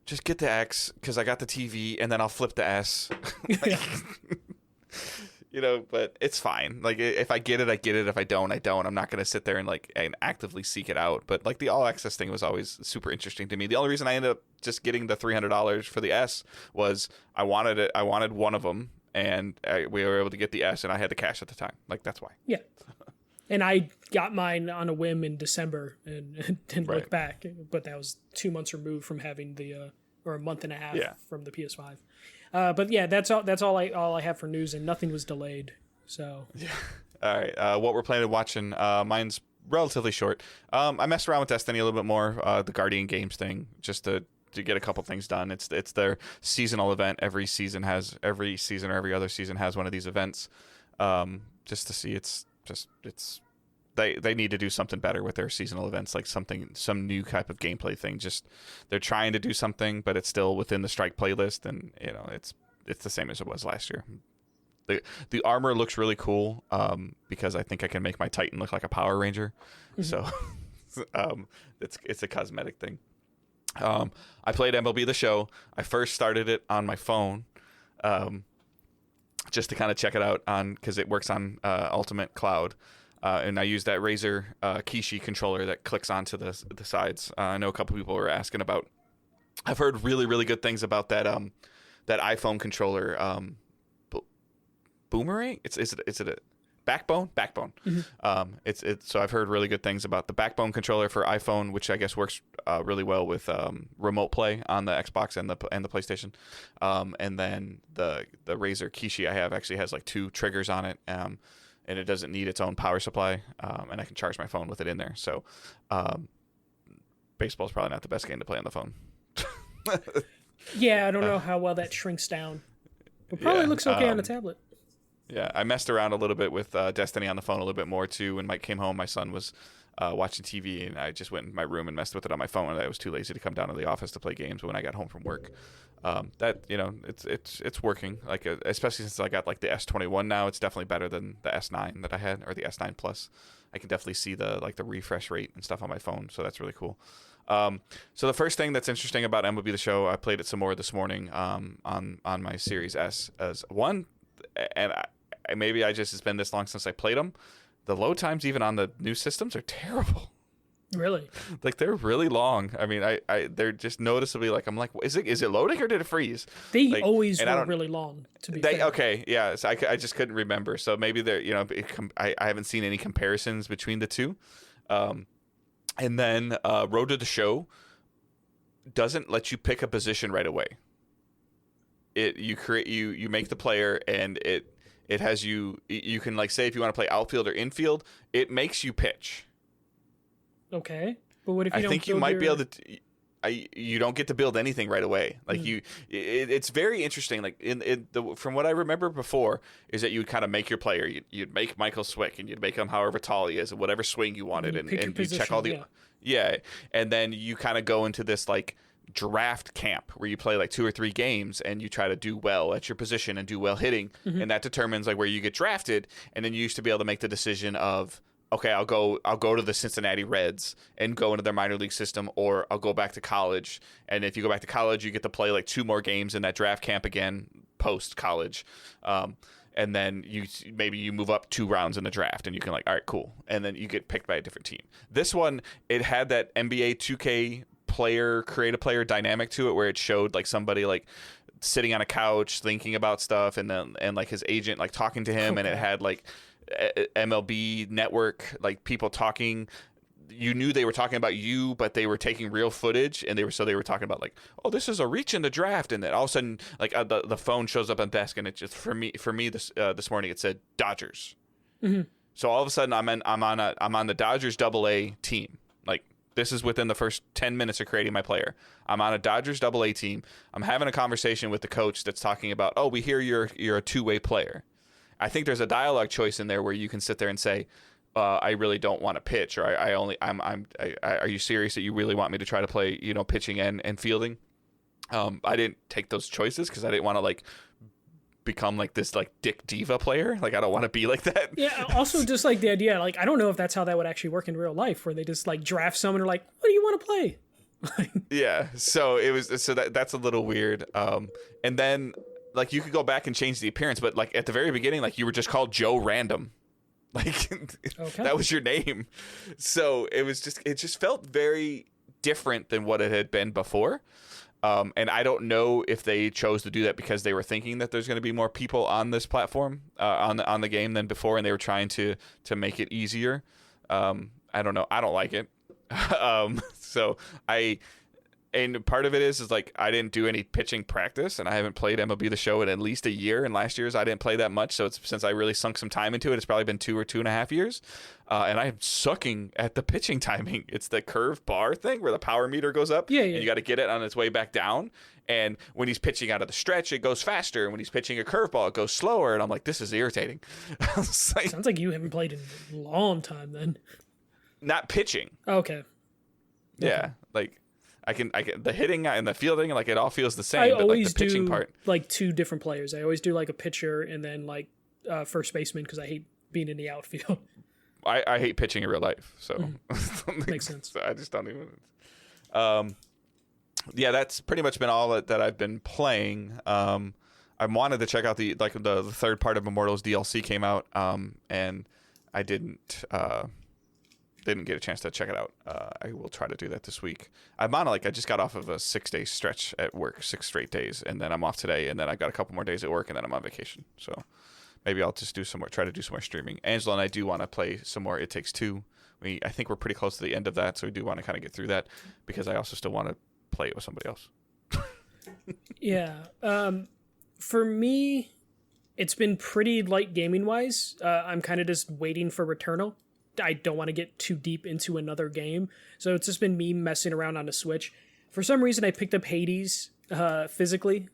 just get the X because I got the TV, and then I'll flip the S. But it's fine. Like, if I get it, I get it. If I don't, I don't. I'm not going to sit there and actively seek it out. But like, the all access thing was always super interesting to me. The only reason I ended up just getting the $300 for the S was I wanted it. I wanted one of them, and we were able to get the S, and I had the cash at the time. Like, that's why. Yeah. And I got mine on a whim in December and didn't look back. But that was 2 months removed from having or a month and a half from the PS5. But yeah, that's all I have for news, and nothing was delayed. So all right, what we're planning on watching, mine's relatively short. I messed around with Destiny a little bit more, the Guardian Games thing, just to get a couple things done. It's their seasonal event. Every season or every other season has one of these events, just to see. It's they need to do something better with their seasonal events, like some new type of gameplay thing. Just they're trying to do something, but it's still within the strike playlist, and it's the same as it was last year. The armor looks really cool because I think I can make my Titan look like a Power Ranger. So it's a cosmetic thing. I played MLB The Show. I first started it on my phone just to kind of check it out because it works on Ultimate Cloud. And I used that Razer Kishi controller that clicks onto the sides. I know a couple people were asking about. I've heard really, really good things about that iPhone controller. Boomerang? Is it a Backbone? So I've heard really good things about the Backbone controller for iPhone, which I guess works really well with remote play on the Xbox and the PlayStation. And then the Razer Kishi I have actually has like 2 triggers on it, and it doesn't need its own power supply, and I can charge my phone with it in there. So baseball's probably not the best game to play on the phone. Yeah, I don't know how well that shrinks down. It probably looks okay on a tablet. Yeah, I messed around a little bit with Destiny on the phone a little bit more too. When Mike came home, my son was watching TV, and I just went in my room and messed with it on my phone. And I was too lazy to come down to the office to play games when I got home from work. It's working. Like especially since I got like the S21 now, it's definitely better than the S9 that I had, or the S9 Plus. I can definitely see the refresh rate and stuff on my phone, so that's really cool. So the first thing that's interesting about MLB The Show, I played it some more this morning on my Series S as one, and maybe it's been this long since I played them. The load times even on the new systems are terrible. Really? Like they're really long. I mean, they're just noticeably like, I'm like, is it loading or did it freeze? They always were really long. To be fair. Okay, yeah. So I just couldn't remember. So maybe they're I haven't seen any comparisons between the two. And then Road to the Show doesn't let you pick a position right away. You make the player, and it has you can like say if you want to play outfield or infield, it makes you pitch. Okay, but what if you don't? I think you might be able to. You don't get to build anything right away. Like it's very interesting. Like from what I remember before is that you would kind of make your player. You'd make Michael Swick, and you'd make him however tall he is, and whatever swing you wanted, and you check all the and then you kind of go into this like draft camp where you play like 2 or 3 games and you try to do well at your position and do well hitting, and that determines like where you get drafted. And then you used to be able to make the decision of, okay, I'll go to the Cincinnati Reds and go into their minor league system, or I'll go back to college. And if you go back to college, you get to play like 2 more games in that draft camp again post college. And then you move up 2 rounds in the draft, and you can like, all right, cool. And then you get picked by a different team. This one, it had that NBA 2K create a player dynamic to it, where it showed like somebody like sitting on a couch thinking about stuff, and like his agent like talking to him, and it had like MLB Network like people talking. You knew they were talking about you, but they were taking real footage, and they were talking about like, oh, this is a reach in the draft, and then all of a sudden like the phone shows up on the desk, and it just for me this morning it said Dodgers. So all of a sudden I'm on the Dodgers AA team. Like this is within the first 10 minutes of creating my player. I'm on a Dodgers AA team. I'm having a conversation with the coach that's talking about, oh, we hear you're a 2-way player. I think there's a dialogue choice in there where you can sit there and say, I really don't want to pitch, or are you serious that you really want me to try to play, pitching and fielding? I didn't take those choices because I didn't want to like become like this like dick diva player. Like I don't want to be like that. Yeah. Also, just like the idea, like I don't know if that's how that would actually work in real life, where they just like draft someone and are like, what do you want to play? Yeah. So that's a little weird. And then like you could go back and change the appearance, but like at the very beginning, like you were just called Joe Random. Like that was your name. So it just felt very different than what it had been before. And I don't know if they chose to do that because they were thinking that there's going to be more people on this platform, on the game than before, and they were trying to make it easier. I don't know. I don't like it. So And part of it is like I didn't do any pitching practice, and I haven't played MLB the Show in at least a year. And last year's I didn't play that much, so since I really sunk some time into it, it's probably been 2 or 2.5 years. And I'm sucking at the pitching timing. It's the curve bar thing where the power meter goes up, and you got to get it on its way back down. And when he's pitching out of the stretch, it goes faster. And when he's pitching a curveball, it goes slower. And I'm like, this is irritating. Sounds like you haven't played in a long time then. Not pitching. Okay. Yeah, like. I can the hitting and the fielding, like it all feels the same. But like the pitching part, like 2 different players. I always do like a pitcher and then like first baseman because I hate being in the outfield. I hate pitching in real life, so Makes sense. So I just don't even. Yeah, that's pretty much been all that I've been playing. I wanted to check out the third part of Immortals DLC came out, and I didn't get a chance to check it out. I will try to do that this week. I just got off of a 6-day stretch at work, 6 straight days, and then I'm off today, and then I've got a couple more days at work, and then I'm on vacation. So maybe I'll just try to do some more streaming. Angela and I do want to play some more It Takes Two. I think we're pretty close to the end of that, so we do want to kind of get through that because I also still want to play it with somebody else. Yeah. For me, it's been pretty light gaming-wise. I'm kind of just waiting for Returnal. I don't want to get too deep into another game. So it's just been me messing around on the Switch. For some reason, I picked up Hades physically.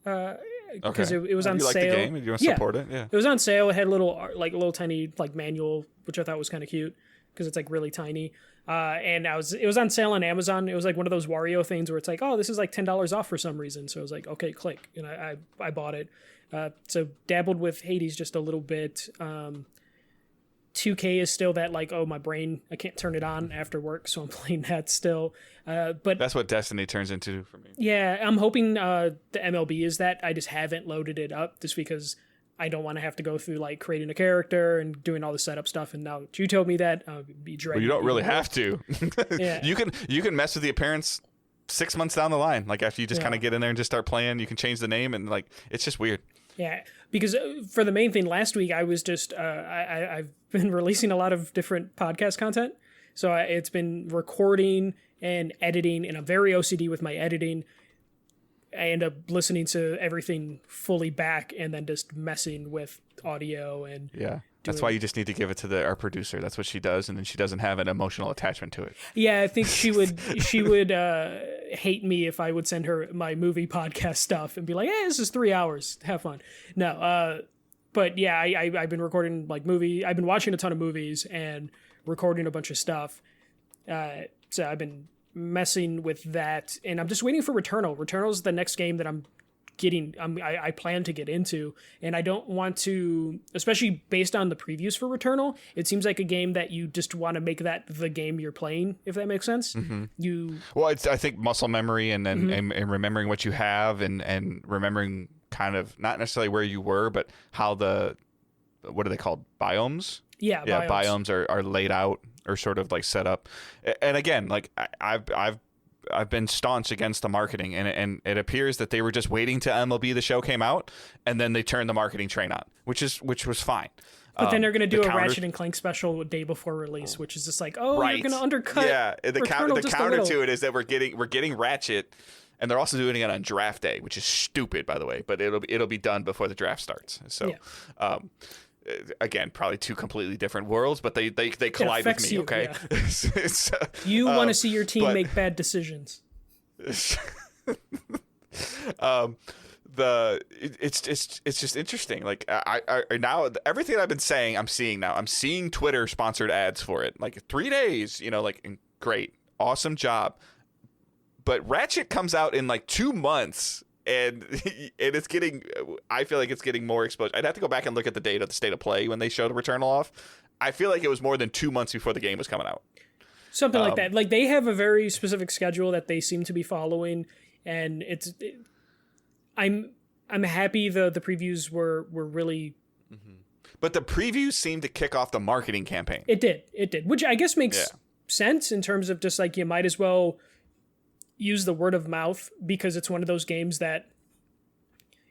Because it was on sale. You like the game? Do you want to support it? Yeah. It was on sale. It had a little tiny like manual, which I thought was kind of cute because it's like really tiny. And it was on sale on Amazon. It was like one of those Wario things where it's like, oh, this is like $10 off for some reason. So I was like, okay, click. And I bought it. So dabbled with Hades just a little bit. 2K is still that like, oh, my brain, I can't turn it on after work, so I'm playing that still. But that's what Destiny turns into for me. Yeah, I'm hoping the MLB is that. I just haven't loaded it up just because I don't want to have to go through like creating a character and doing all the setup stuff. And now that you told me that, I'll be dreading. Well, you don't really have to. Yeah. You can mess with the appearance 6 months down the line. Like after you just kind of get in there and just start playing, you can change the name and like it's just weird. Yeah, because for the main thing last week, I was just I've been releasing a lot of different podcast content. So it's been recording and editing, and I'm very OCD with my editing. I end up listening to everything fully back and then just messing with audio and that's why you just need to give it to our producer. That's what she does, and then she doesn't have an emotional attachment to it. Yeah, I think she would hate me if I would send her my movie podcast stuff and be like, "Hey, this is 3 hours. Have fun." No, but yeah, I've been recording like movie. I've been watching a ton of movies and recording a bunch of stuff. So I've been messing with that, and I'm just waiting for Returnal. Returnal's the next game that I plan to get into, and I don't want to, especially based on the previews for Returnal, it seems like a game that you just want to make that the game you're playing, if that makes sense. Well, I think muscle memory and remembering what you have and remembering kind of not necessarily where you were, but how what are they called? Biomes? Yeah, biomes are laid out or sort of like set up. And again, like I've been staunch against the marketing, and it appears that they were just waiting till MLB the Show came out, and then they turned the marketing train on, which was fine. But then they're going to do a Ratchet and Clank special a day before release, which is just like, oh, right. You're going to undercut. Yeah, the counter to it is that we're getting Ratchet, and they're also doing it on draft day, which is stupid, by the way. But it'll be done before the draft starts. So. Yeah. Again, probably 2 completely different worlds, but they collide with me. Okay, yeah. You want to see your team make bad decisions. It's just interesting. Like I now everything I've been saying, I'm seeing now. I'm seeing Twitter sponsored ads for it. Like 3 days, like great, awesome job. But Ratchet comes out in like 2 months. And it's getting, I feel like it's getting more exposed. I'd have to go back and look at the date of the state of play when they showed Returnal off. I feel like it was more than 2 months before the game was coming out. Something like that. Like they have a very specific schedule that they seem to be following, and I'm happy the previews were really. Mm-hmm. But the previews seemed to kick off the marketing campaign. It did, which I guess makes sense in terms of just like you might as well use the word of mouth, because it's one of those games that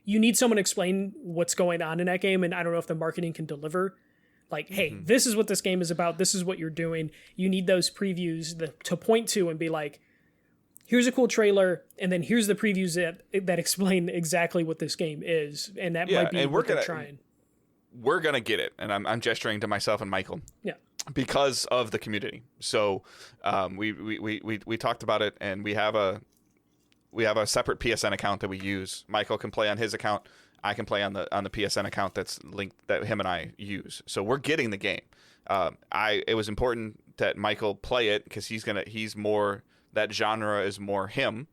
you need someone to explain what's going on in that game, and I don't know if the marketing can deliver. Like, hey, this is what this game is about. This is what you're doing. You need those previews to point to and be like, here's a cool trailer, and then here's the previews that explain exactly what this game is, and that might be what they're trying. We're gonna get it, and I'm gesturing to myself and Michael. Yeah. Because of the community. So we talked about it, and we have a separate PSN account that we use. Michael can play on his account. I can play on the PSN account that's linked, that him and I use. So we're getting the game. It was important that Michael play it because he's more, that genre is more him.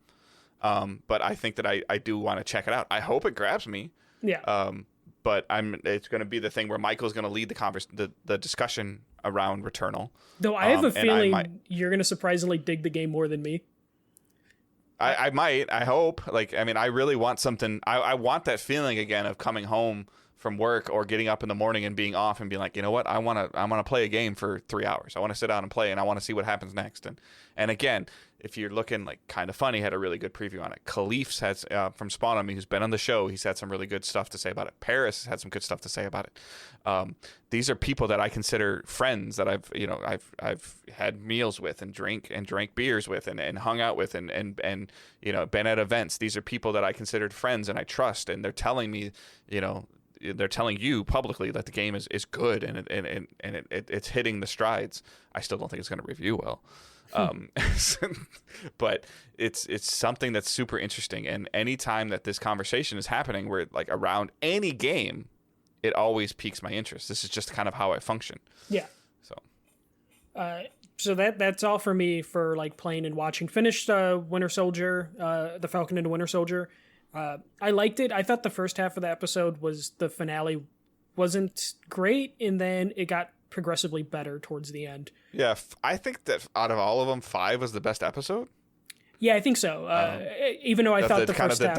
But I think that I do want to check it out. I hope it grabs me. Yeah. But it's going to be the thing where Michael's going to lead the discussion around Returnal. Though I have a feeling you're going to surprisingly dig the game more than me. I might. I hope. Like, I mean, I really want something. I want that feeling again of coming home from work or getting up in the morning and being off and being like, you know what, I want to play a game for 3 hours. I want to sit down and play, and I want to see what happens next. And again, if you're looking, like, Kind of Funny had a really good preview on it. Khalif's had from Spawn on Me, who's been on the show, he's had some really good stuff to say about it. Paris has had some good stuff to say about it. These are people that I consider friends that I've had meals with and drank beers with and hung out with and been at events. These are people that I considered friends and I trust, and they're telling me, they're telling you publicly that the game is good and it's hitting the strides. I still don't think it's going to review well. But it's something that's super interesting, and anytime that this conversation is happening where, like, around any game, it always piques my interest. This is just kind of how I function. Yeah. So that's all for me for, like, playing and watching. Finished Winter Soldier, the Falcon and the Winter Soldier. I liked it. I thought the first half of the episode the finale wasn't great, and then it got progressively better towards the end. Yeah, I think that out of all of them, 5 was the best episode. Yeah, I think so. Even though I thought the first half...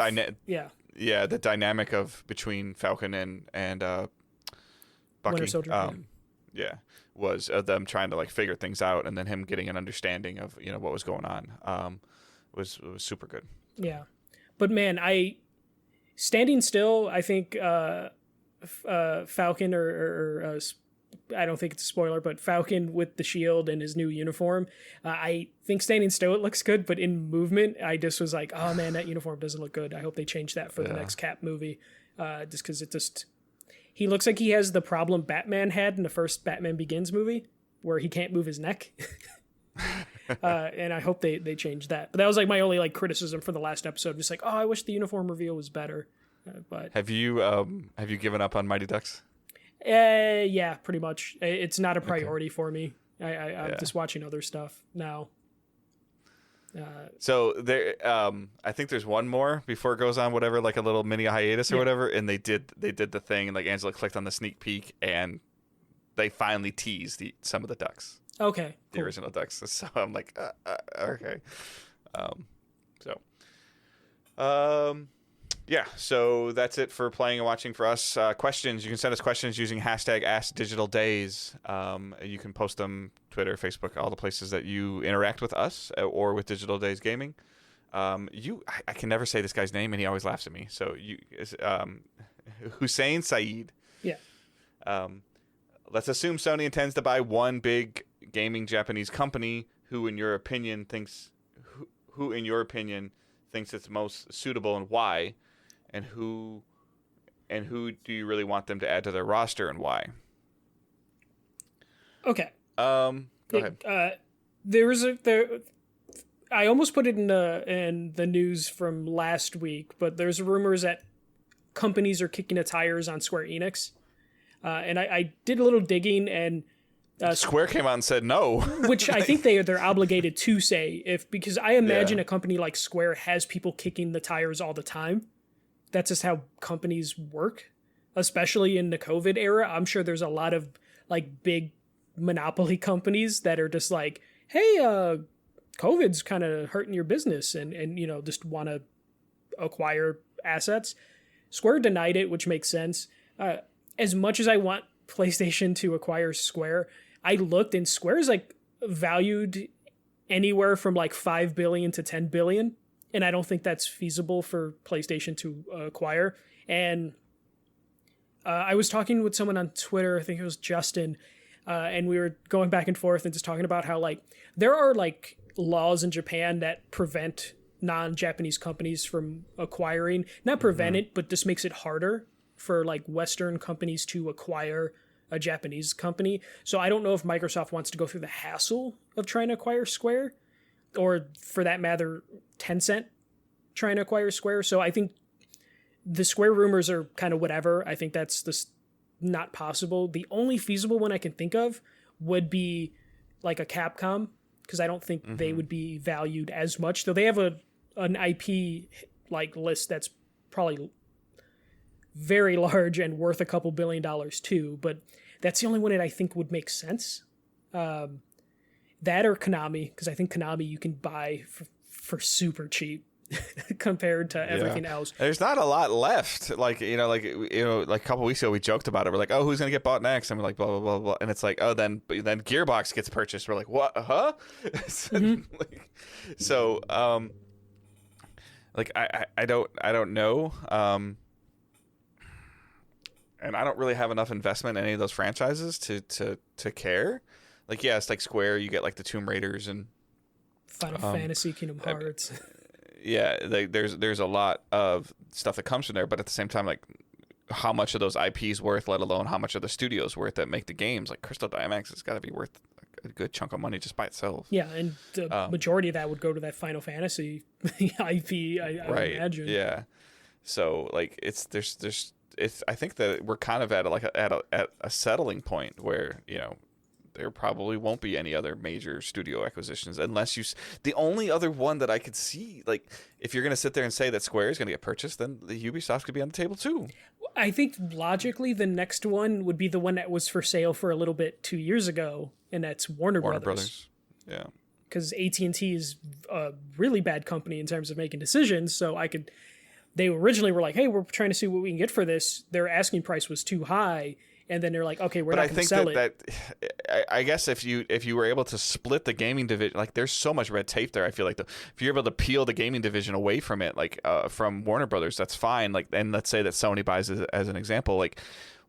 Yeah, the dynamic of between Falcon and Bucky. Winter Soldier. Was them trying to, like, figure things out, and then him getting an understanding of what was going on. Was super good. Yeah, but man, standing still, I think Falcon or I don't think it's a spoiler, but Falcon with the shield and his new uniform, I think standing still it looks good, but in movement, I just was like, oh man, that uniform doesn't look good. I hope they change that for the next Cap movie, just because he looks like he has the problem Batman had in the first Batman Begins movie, where he can't move his neck. And I hope they change that. But that was, like, my only, like, criticism for the last episode. Just like, oh, I wish the uniform reveal was better. But have you given up on Mighty Ducks? Yeah, pretty much. It's not a priority for me. I'm just watching other stuff now. So there, I think there's one more before it goes on whatever, like a little mini hiatus or whatever, and they did the thing, and, like, Angela clicked on the sneak peek, and they finally teased some of the ducks. Okay, the original ducks. So I'm like, okay. Yeah, so that's it for playing and watching for us. Questions, you can send us questions using hashtag AskDigitalDays. You can post them Twitter, Facebook, all the places that you interact with us or with Digital Days Gaming. I can never say this guy's name, and he always laughs at me. So Hussein Saeed. Yeah. Let's assume Sony intends to buy one big gaming Japanese company. Who in your opinion thinks it's most suitable, and why? And who do you really want them to add to their roster, and why? Okay. Go ahead. I almost put it in the news from last week, but there's rumors that companies are kicking the tires on Square Enix. And I did a little digging, and Square came out and said no. Which I think they're obligated to say, because I imagine a company like Square has people kicking the tires all the time. That's just how companies work, especially in the COVID era. I'm sure there's a lot of, like, big monopoly companies that are just like, hey, COVID's kind of hurting your business, and just want to acquire assets. Square denied it, which makes sense. As much as I want PlayStation to acquire Square, I looked, and Square's, like, valued anywhere from, like, $5 billion to $10 billion. And I don't think that's feasible for PlayStation to acquire. And I was talking with someone on Twitter, I think it was Justin, and we were going back and forth and just talking about how, like, there are, like laws in Japan that prevent non-Japanese companies from acquiring, not prevent it, but this makes it harder for like Western companies to acquire a Japanese company. So I don't know if Microsoft wants to go through the hassle of trying to acquire Square, or for that matter, Tencent trying to acquire Square. So I think the Square rumors are kind of whatever. I think that's just not possible. The only feasible one I can think of would be like a Capcom, because I don't think they would be valued as much, though they have an IP like list that's probably very large and worth a couple $2 billion too, but that's the only one that I think would make sense. That or Konami, because I think Konami you can buy for super cheap compared to everything else. There's not a lot left. Like a couple weeks ago we joked about it. We're like, oh, who's gonna get bought next? And we're like, blah blah blah blah. And it's like, oh, then Gearbox gets purchased. We're like, what? Huh? I don't know. And I don't really have enough investment in any of those franchises to care. Like, yeah, it's like Square. You get like the Tomb Raiders and Final Fantasy, Kingdom Hearts. Yeah, there's a lot of stuff that comes from there, but at the same time, like, how much of those IPs worth, let alone how much of the studios worth that make the games? Like Crystal Dynamics has got to be worth a good chunk of money just by itself. Yeah, and the majority of that would go to that Final Fantasy IP, I would imagine. Yeah, so like I think that we're kind of at a settling point where there probably won't be any other major studio acquisitions unless the only other one that I could see, like, if you're going to sit there and say that Square is going to get purchased, then the Ubisoft could be on the table too. I think logically the next one would be the one that was for sale for a little bit 2 years ago, and that's Warner Brothers. Yeah. Because AT&T is a really bad company in terms of making decisions, so they originally were like, hey, we're trying to see what we can get for this. Their asking price was too high. And then they're like, okay, we're not going to sell it. I guess if you were able to split the gaming division, like, there's so much red tape there. I feel like if you're able to peel the gaming division away from it, like from Warner Brothers, that's fine. Like, and let's say that Sony buys it as an example. Like,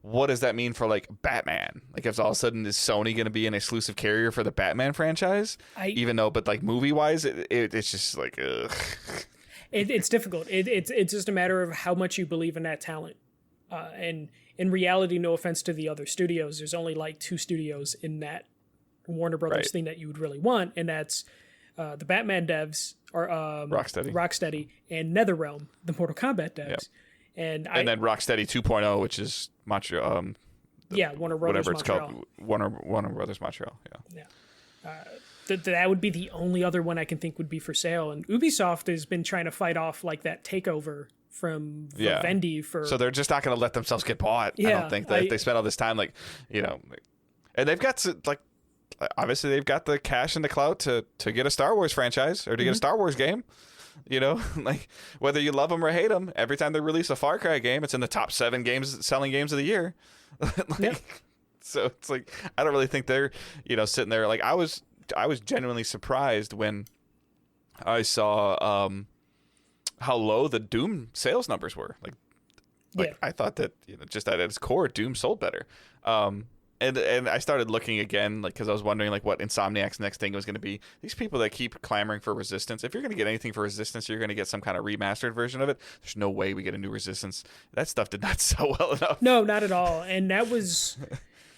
what does that mean for like Batman? Like, if all of a sudden is Sony going to be an exclusive carrier for the Batman franchise? But like movie wise, it's just like, ugh. It's difficult. It's just a matter of how much you believe in that talent, and in reality, no offense to the other studios, there's only like 2 studios in that Warner Brothers thing that you would really want, and that's the Batman devs are Rocksteady, and NetherRealm, the Mortal Kombat devs. Yep. And then Rocksteady 2.0, which is Montreal. Warner Brothers whatever Montreal. It's called, Warner Brothers Montreal. Yeah. That would be the only other one I can think would be for sale, and Ubisoft has been trying to fight off like that takeover from Vivendi so they're just not going to let themselves get bought. I don't think that they spent all this time, like, and they've got obviously they've got the cash and the clout to get a Star Wars franchise or to get a Star Wars game. Like, whether you love them or hate them, every time they release a Far Cry game, it's in the top 7 selling games of the year. So it's like, I don't really think they're sitting there. Like, I was genuinely surprised when I saw how low the Doom sales numbers were. Like I thought that just at its core, Doom sold better. And I started looking again, like, because I was wondering like what Insomniac's next thing was going to be. These people that keep clamoring for Resistance, if you're going to get anything for Resistance, you're going to get some kind of remastered version of it. There's no way we get a new Resistance. That stuff did not sell well enough. No, not at all. And that was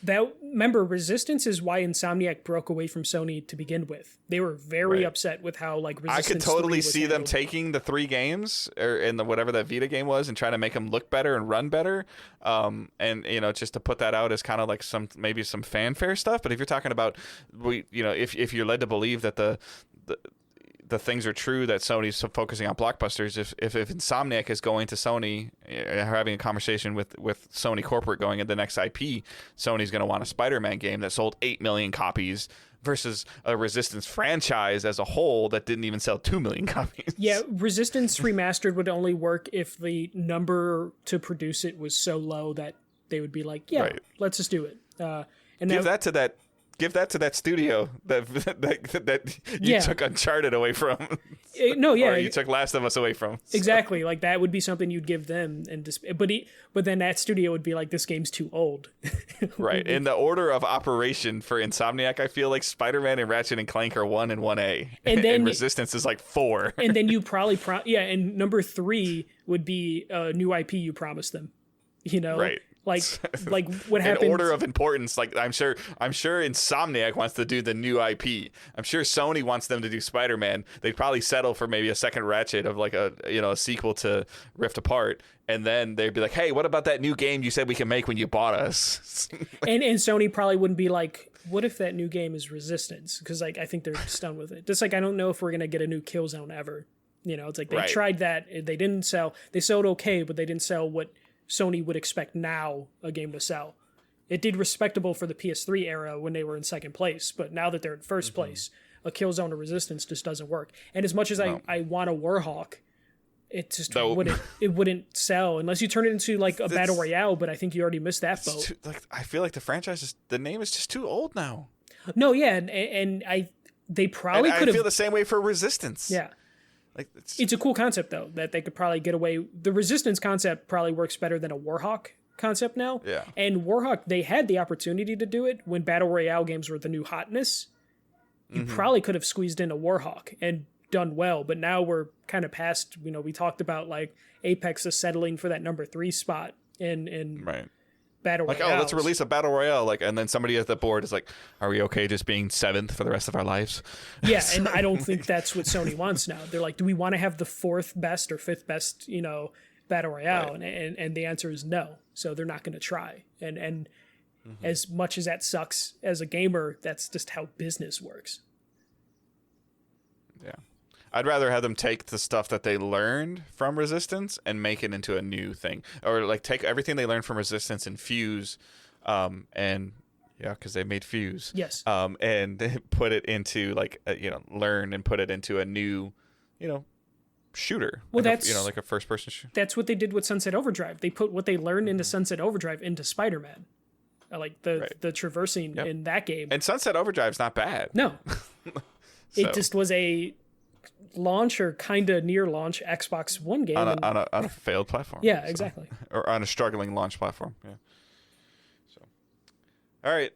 remember, Resistance is why Insomniac broke away from Sony to begin with. They were very upset with how like Resistance I could totally see handled. them taking the 3 games or in the whatever that Vita game was and trying to make them look better and run better. And just to put that out as kind of like maybe some fanfare stuff. But if you're talking about if you're led to believe that the things are true, that Sony's focusing on blockbusters, if Insomniac is going to Sony, having a conversation with Sony corporate going into the next IP, Sony's going to want a Spider-Man game that sold 8 million copies versus a Resistance franchise as a whole that didn't even sell 2 million copies. Yeah, Resistance Remastered would only work if the number to produce it was so low that they would be like, let's just do it. Give that to give that to that studio that you took Uncharted away from. No, yeah, or you took Last of Us away from. So. Exactly, like that would be something you'd give them, and but then that studio would be like, this game's too old. Right. In the order of operation for Insomniac, I feel like Spider-Man and Ratchet and Clank are 1 and 1A, and then Resistance is like 4. And then you probably and number 3 would be a new IP you promised them. Right. Like what happened? In order of importance, like I'm sure Insomniac wants to do the new IP. I'm sure Sony wants them to do Spider-Man. They'd probably settle for maybe a second Ratchet of like a sequel to Rift Apart, and then they'd be like, hey, what about that new game you said we can make when you bought us? and Sony probably wouldn't be like, what if that new game is Resistance? Because like I think they're just done with it. Just like I don't know if we're gonna get a new Killzone ever. It's like they tried that, they didn't sell. They sold okay, but they didn't sell what Sony would expect now a game to sell. It did respectable for the PS3 era when they were in second place, but now that they're in first place, a Killzone or Resistance just doesn't work. And as much as I want a Warhawk, it just wouldn't sell unless you turn it into like a battle royale. But I think you already missed that boat. I feel like the name is just too old now. No, yeah, and they probably could have. I feel the same way for Resistance. Yeah. Like it's a cool concept though that they could probably get away. The Resistance concept probably works better than a Warhawk concept now. Yeah. And Warhawk, they had the opportunity to do it when battle royale games were the new hotness. You probably could have squeezed in a Warhawk and done well, but now we're kind of past. We talked about like Apex is settling for that number 3 spot in right. Battle like, royales. let's release a battle royale, and then somebody at the board is like, are we okay just being 7th for the rest of our lives? Yeah, and I don't think that's what Sony wants now. They're like, do we want to have the 4th best or 5th best, battle royale? Right. And the answer is no. So they're not going to try. And as much as that sucks as a gamer, that's just how business works. Yeah. I'd rather have them take the stuff that they learned from Resistance and make it into a new thing, or like take everything they learned from Resistance and Fuse, because they made Fuse. Yes. And put it into learn and put it into a new, shooter. Well, like like a first person shooter. That's what they did with Sunset Overdrive. They put what they learned into Sunset Overdrive into Spider-Man, like the traversing in that game. And Sunset Overdrive's not bad. No. It just was a launch or kind of near launch Xbox One game on a failed platform. Yeah, exactly. Or on a struggling launch platform. Yeah. So, all right.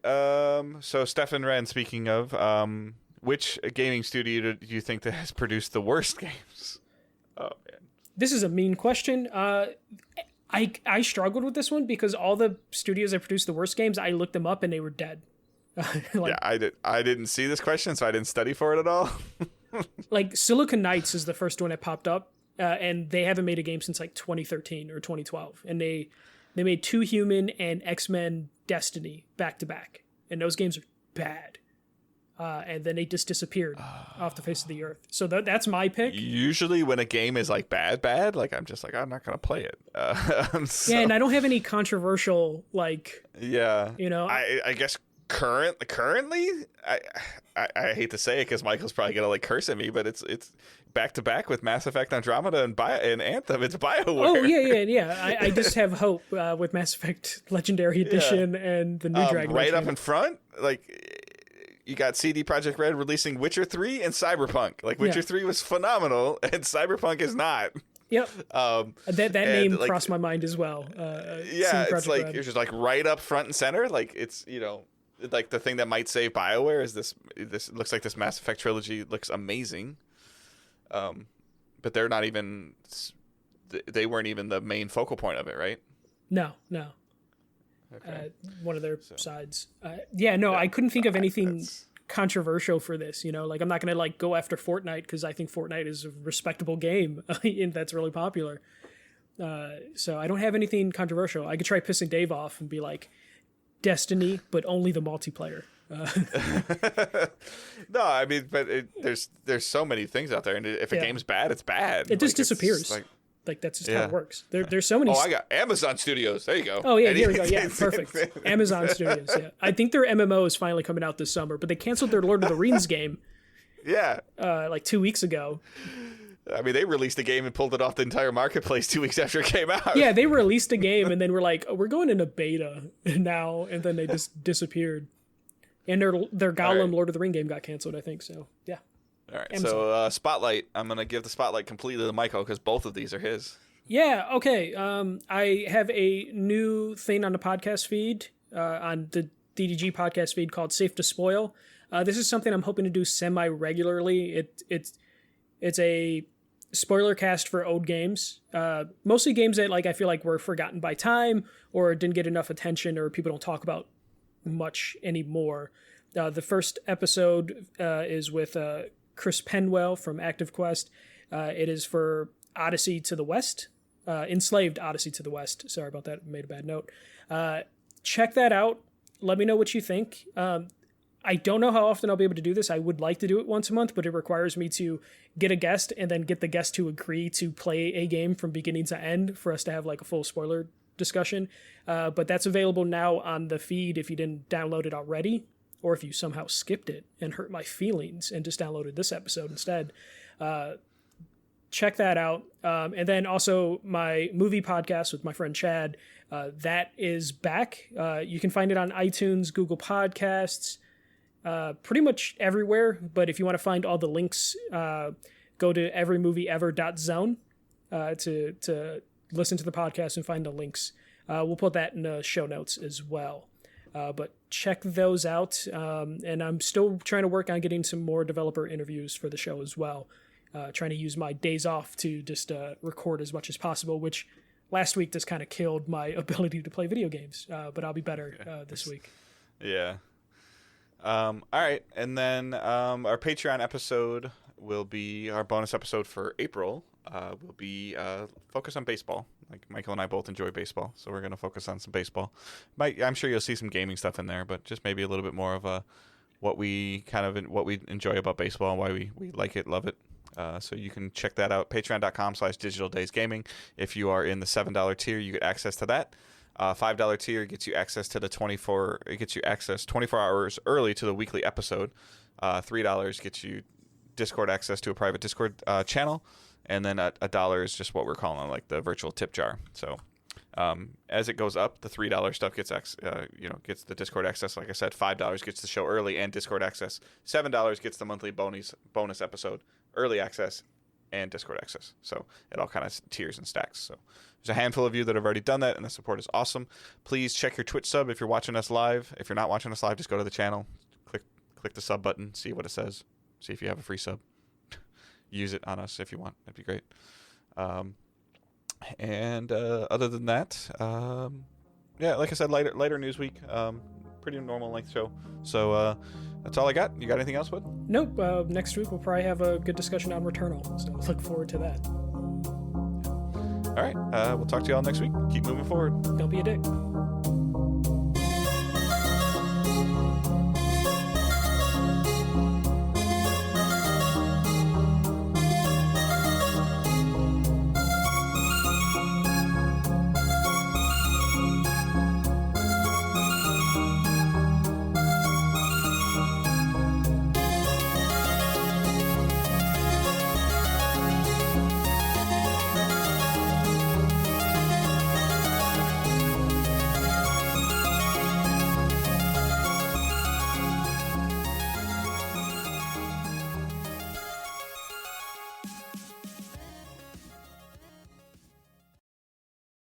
So Stefan Wren, speaking of, which gaming studio do you think that has produced the worst games? Oh man, this is a mean question. I struggled with this one because all the studios that produced the worst games, I looked them up and they were dead. I didn't see this question, so I didn't study for it at all. Like Silicon Knights is the first one that popped up, and they haven't made a game since like 2013 or 2012, and they made 2 Human and X-Men Destiny back to back, and those games are bad. And then they just disappeared off the face of the earth. So that's my pick. Usually when a game is like bad, like I'm just like, I'm not gonna play it. Yeah, and I don't have any controversial I guess currently I hate to say it because Michael's probably gonna like curse at me, but it's back to back with Mass Effect Andromeda and Anthem. It's BioWare. Oh yeah. I just have hope with Mass Effect Legendary Edition and the new Dragon. Right up in front, like you got CD Projekt Red releasing Witcher 3 and Cyberpunk. Like Witcher 3 was phenomenal, and Cyberpunk is not. Yep. That name crossed my mind as well. It's like it's just like right up front and center. Like it's like the thing that might save BioWare is this looks like this Mass Effect trilogy looks amazing. But they're not even, they weren't even the main focal point of it, right? No. Okay. One of their sides. I couldn't think of anything controversial for this, like I'm not going to like go after Fortnite because I think Fortnite is a respectable game and that's really popular. So I don't have anything controversial. I could try pissing Dave off and be like, Destiny, but only the multiplayer. No, I mean, but there's so many things out there, and if a game's bad, it's bad. It just disappears. Like that's just how it works. There's so many. Oh, I got Amazon Studios. There you go. Oh yeah, here we go. Yeah, perfect. Amazon Studios. Yeah, I think their MMO is finally coming out this summer, but they canceled their Lord of the Rings game. Yeah. Like 2 weeks ago. I mean, they released a game and pulled it off the entire marketplace 2 weeks after it came out. Yeah, they released a game and then we're like, we're going into beta now, and then they just disappeared. And their Gollum right. Lord of the Ring game got canceled, I think. So yeah. All right. Amazon. So Spotlight. I'm gonna give the spotlight completely to Michael because both of these are his. Yeah. Okay. I have a new thing on the podcast feed, on the DDG podcast feed called Safe to Spoil. This is something I'm hoping to do semi-regularly. It's a spoiler cast for old games, mostly games that I feel like were forgotten by time or didn't get enough attention or people don't talk about much anymore. The first episode is with Chris Penwell from Active Quest. It is for Odyssey to the West, Enslaved Odyssey to the West. Sorry about that. Made a bad note. Check that out. Let me know what you think. I don't know how often I'll be able to do this. I would like to do it once a month, but it requires me to get a guest and then get the guest to agree to play a game from beginning to end for us to have a full spoiler discussion. But that's available now on the feed if you didn't download it already, or if you somehow skipped it and hurt my feelings and just downloaded this episode instead. Check that out. And then also my movie podcast with my friend Chad, that is back. You can find it on iTunes, Google Podcasts, pretty much everywhere. But if you want to find all the links, go to everymovieever.zone to listen to the podcast and find the links. We'll put that in the show notes as well. But check those out. And I'm still trying to work on getting some more developer interviews for the show as well. Trying to use my days off to just record as much as possible, which last week just kind of killed my ability to play video games. But I'll be better this week. Yeah. All right. And then our Patreon episode will be our bonus episode for April. Will be focused on baseball. Michael and I both enjoy baseball, so we're going to focus on some baseball. I'm sure you'll see some gaming stuff in there, but just maybe a little bit more of what we enjoy about baseball and why we like it, love it. So you can check that out, patreon.com/digitaldaysgaming. If you are in the $7 tier, you get access to that. $5 tier gets you access to it gets you access 24 hours early to the weekly episode. $3 gets you Discord access to a private Discord channel. And then $1 is just what we're calling the virtual tip jar. So as it goes up, the $3 stuff gets gets the Discord access. Like I said, $5 gets the show early and Discord access. $7 gets the monthly bonus episode, early access, and Discord access. So it all kind of tiers and stacks. So there's a handful of you that have already done that, and the support is awesome. Please check your Twitch sub if you're watching us live. If you're not watching us live, just go to the channel, click the sub button, see what it says, see if you have a free sub. Use it on us if you want. That'd be great. And other than that, like I said, lighter news week. Pretty normal length show. So that's all I got. You got anything else, Bud? Nope. Next week we'll probably have a good discussion on Returnal. So look forward to that. All right. We'll talk to you all next week. Keep moving forward. Don't be a dick.